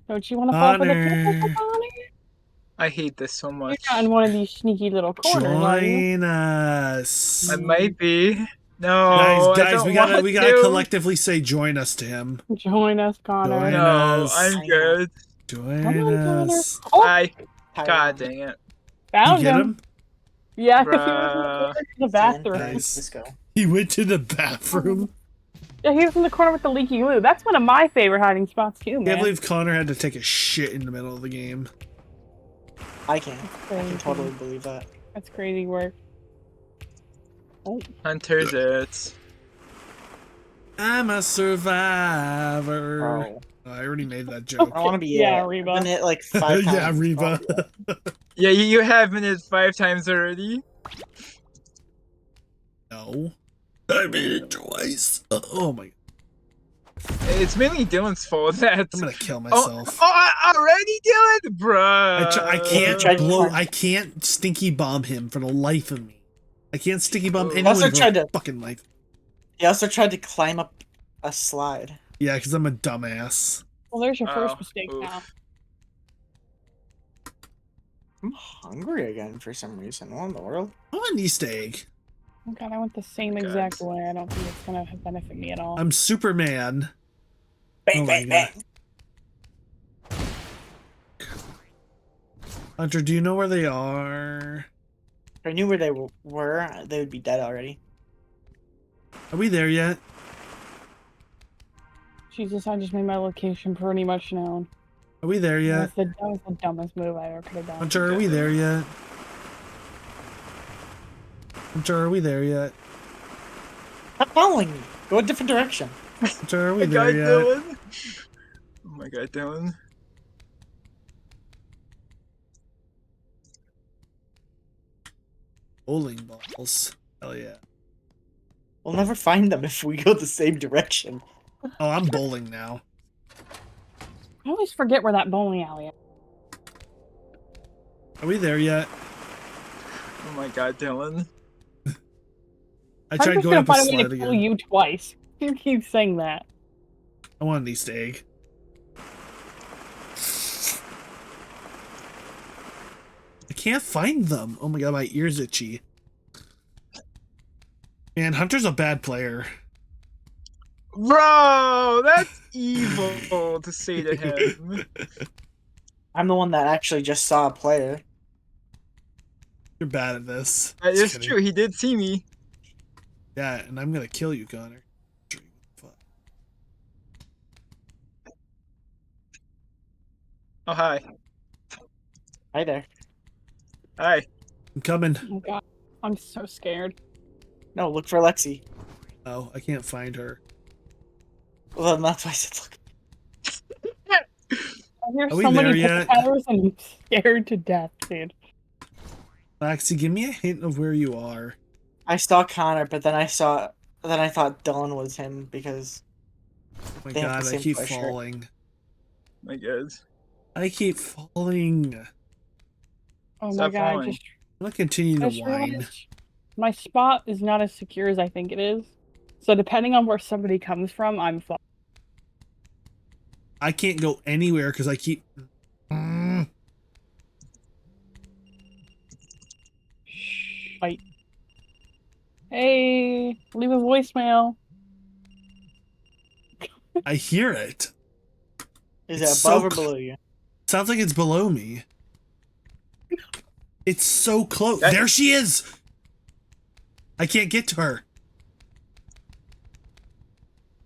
Don't you want to fall for the peer Connor. pressure, Connor? I hate this so You're much. not in one of these sneaky little corners, are you? Join us. I might be. No, I Guys, don't we gotta want we gotta to. collectively say join us to him. Join us, Connor. Join No, us. I'm good. Join Come on, Connor. us. Oh, I. Tyrone. God dang it. You found get him. him? Yeah, because he was in Bruh. the corner to the It's bathroom. Nice. Let's go. He went to the bathroom. Yeah, he was in the corner with the leaky glue. That's one of my favorite hiding spots too, Can't man. believe Connor had to take a shit in the middle of the game. I can. I Crazy. can totally believe that. That's crazy work. Oh, Hunter's it. I'm a survivor. Oh. Oh, I already made that joke. I want to be Yeah, it. Reba. I've been it like 5 times. Yeah, Reba. Yeah, you have been it 5 times already. No. I made it twice. Oh my. It's mainly Dylan's fault that. I'm gonna kill myself. Already, Dylan? Bruh. I can't tried to blow. find- I can't stinky bomb him for the life of me. I can't stinky bomb Ooh. anyone Also for tried the to- fucking life. He also tried to climb up a slide. Yeah, because I'm a dumbass. well, there's your first Oh, mistake oof. now. I'm hungry again for some reason. What in the world? I want an Easter egg. Oh god, I went the same God. exact way. I don't think it's gonna benefit me at all. I'm Superman. Bang, Oh my bang, God. bang. Hunter, do you know where they are? If I knew where they were, they would be dead already. Are we there yet? Jesus, I just made my location pretty much known. Are we there yet? That was the dumbest move I ever could have done. Hunter, are we there yet? Hunter, are we there yet? Stop following me. Go a different direction. Hunter, are Oh we my there god, yet? Dylan. Oh my god, Dylan. Bowling balls. Hell yeah. We'll never find them if we go the same direction. Oh, I'm bowling now. I always forget where that bowling alley is. Are we there yet? Oh my god, Dylan. I I'm tried just going gonna up a find a way slide to kill again. you twice. You keep saying that. I want an Easter egg. I can't find them. Oh my god, my ear's itchy. Man, Hunter's a bad player. Bro, that's evil to say to him. I'm the one that actually just saw a player. You're bad at this. That Just is kidding. true, he did see me. Yeah, and I'm gonna kill you, Connor. Fuck. Oh, hi. Hi there. Hi. I'm coming. Oh god, I'm so scared. No, look for Lexi. Oh, I can't find her. Well, then that's why I said look. I hear Are we so there many yet? pitter-patters and I'm scared to death, dude. Lexi, give me a hint of where you are. I saw Connor, but then I thought Dylan was him because Oh my They have god, the I same keep color shirt. falling. My god. I keep falling. Oh Stop my god, falling. I'm gonna continue I to just whine. realized my spot is not as secure as I think it is. So depending on where somebody comes from, I'm fucked. I can't go anywhere because I keep. Fight. Hey, leave a voicemail. I hear it. is It's it above so or below you? Sounds like it's below me. It's so close. That- There she is! I can't get to her.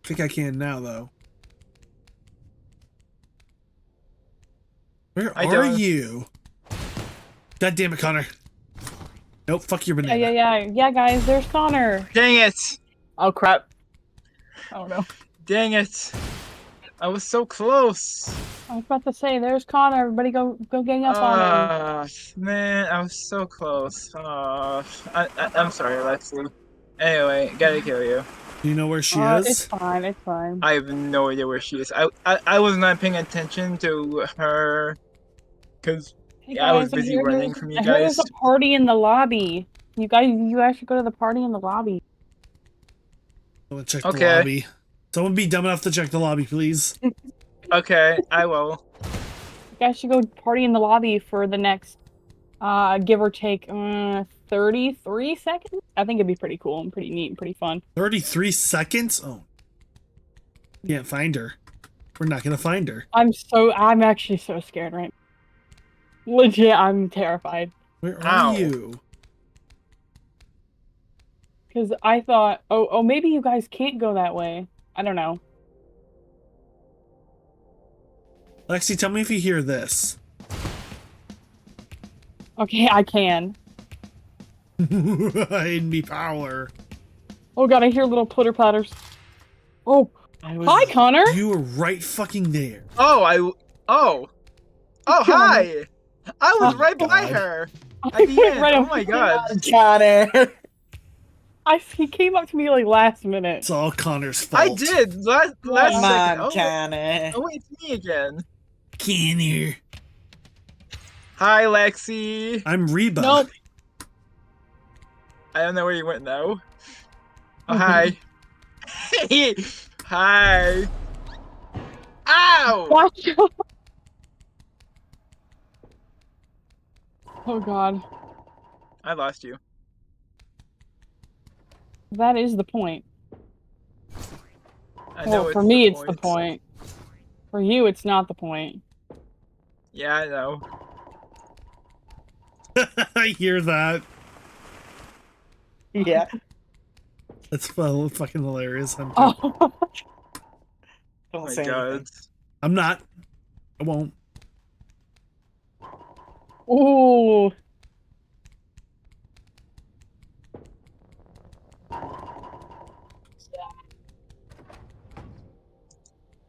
I think I can now, though. Where I are don't. you? God damn it, Connor. Nope, fuck your banana. Yeah, guys, there's Connor. Dang it! Oh crap. Oh no. Dang it! I was so close! I was about to say, there's Connor. Everybody go gang up on him. Man, I was so close. I'm sorry, Lexi. Anyway, gotta kill you. Do you know where she It's is? fine, it's fine. I have no idea where she is. I was not paying attention to her, because Hey I was guys, I busy hear running from you I hear guys. there's a party in the lobby. You guys should go to the party in the lobby. I'm gonna check Okay. the lobby. Someone be dumb enough to check the lobby, please. Okay, I will. You guys should go party in the lobby for the next, give or take, 33 seconds? I think it'd be pretty cool and pretty neat and pretty fun. 33 seconds? Oh. Can't find her. We're not gonna find her. I'm actually so scared right now. Legit, I'm terrified. Where Ow. are you? Because I thought, oh, maybe you guys can't go that way. I don't know. Lexi, tell me if you hear this. Okay, I can. In me power. Oh god, I hear little plitter platters. Oh, hi, Connor. You were right fucking there. Oh, hi! I was Oh, right by God. her! I At the went end, right oh up- my god. Connor. He came up to me like last minute. It's all Connor's fault. I did! Last Come second. on, Connor. Oh wait, it's me again. Connor. Hi, Lexi. I'm Reba. Nope. I don't know where you went now. Oh, hi. Hey, hi. Ow! Watch out. Oh god. I lost you. That is the point. I know Well, it's for me, the it's the point. point. For you, it's not the point. Yeah, I know. I hear that. Yeah. That's fucking hilarious, Hunter. Oh, Don't My say God. anything. I'm not. I won't. ooh.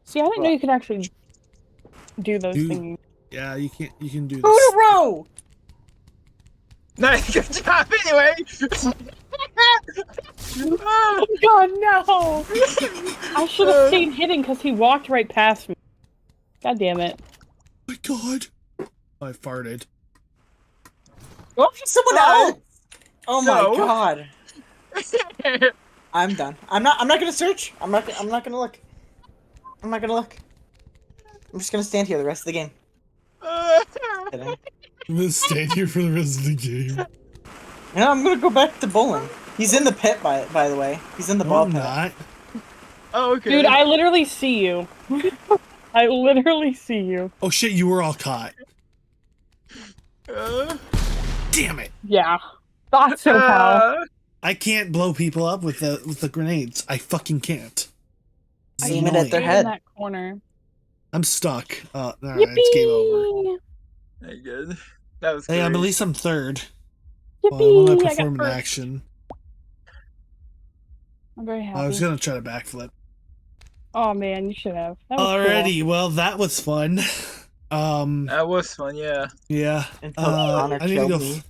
See, I didn't know you could actually do those Dude. things. Yeah, you can't. You can do Who this. to row? Nice, good job anyway! Oh god, no! I should have stayed hidden because he walked right past me. God damn it. Oh my god. I farted. Go for someone else. Oh my No. god. I'm done. I'm not gonna search. I'm not gonna look. I'm not gonna look. I'm just gonna stand here the rest of the game. Kidding. I'm gonna stand here for the rest of the game. No, I'm gonna go back to bowling. He's in the pit by the way. He's in the No, ball I'm pit. not. Oh, okay. Dude, I literally see you. I literally see you. Oh shit, you were all caught. Uh, Damn it. Yeah. Thought so, pal. I can't blow people up with the grenades. I fucking can't. It's Aim it at their annoying. head. In that corner. I'm stuck. Alright, it's game over. Yippee! Very good. That was Hey, great. at least I'm third. Well, when I Yippee! I got perform an first. action. I'm very happy. I was gonna try to backflip. Oh man, you should have. That was Alrighty, well that was fun. That was fun, yeah. Yeah. Until Connor I need to killed go. me.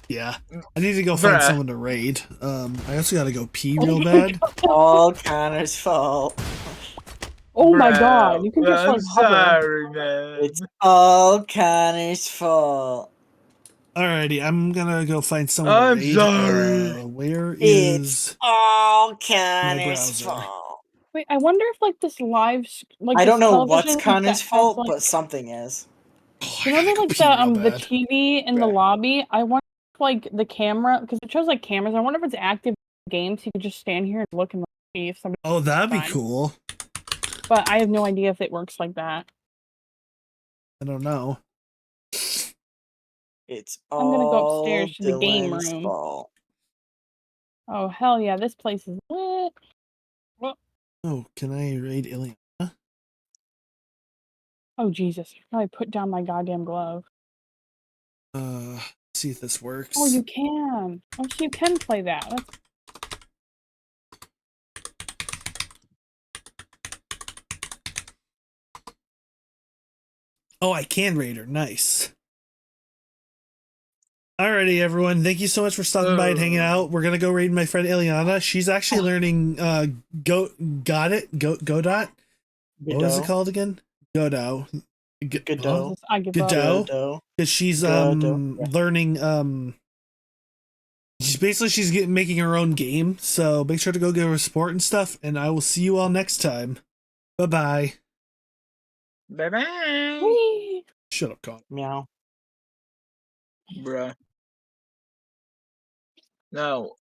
Yeah, I need to go find Bruh. someone to raid. I also gotta go pee cool. real bad. All Connor's fault. Oh my Bruh, god, you can just I'm like hover. sorry, man. It's all Connor's fault. Alrighty, I'm gonna go find someone I'm to raid. sorry. Where It's is all my Connor's browser? fault. Wait, I wonder if like this like I this don't know what's television Connor's that has fault, like but something is. Oh, you I gotta remember go like pee real the bad. TV in the Right. lobby? I wonder if like the camera because it shows like cameras. I wonder if it's active in the game so you could just stand here and look and like, see if somebody. Oh, that'd be fine. cool. But I have no idea if it works like that. I don't know. It's I'm gonna go all upstairs to the game Dylan's room. fault. Oh hell yeah, this place is lit. Oh, can I raid Ileana? Oh Jesus! I put down my goddamn glove. See if this works. Oh, you can. Oh, so you can play that. That's... Oh, I can raid her. Nice. Alrighty, everyone. Thank you so much for stopping by and hanging out. We're gonna go raid my friend Ileana. She's actually learning Godot. What was it called again? Godot. Godot. I give up. Godot. Because she's learning she's making her own game. So make sure to go give her support and stuff. And I will see you all next time. Bye bye. Bye-bye. Whee! Shut up, Con. Meow. Bruh. No.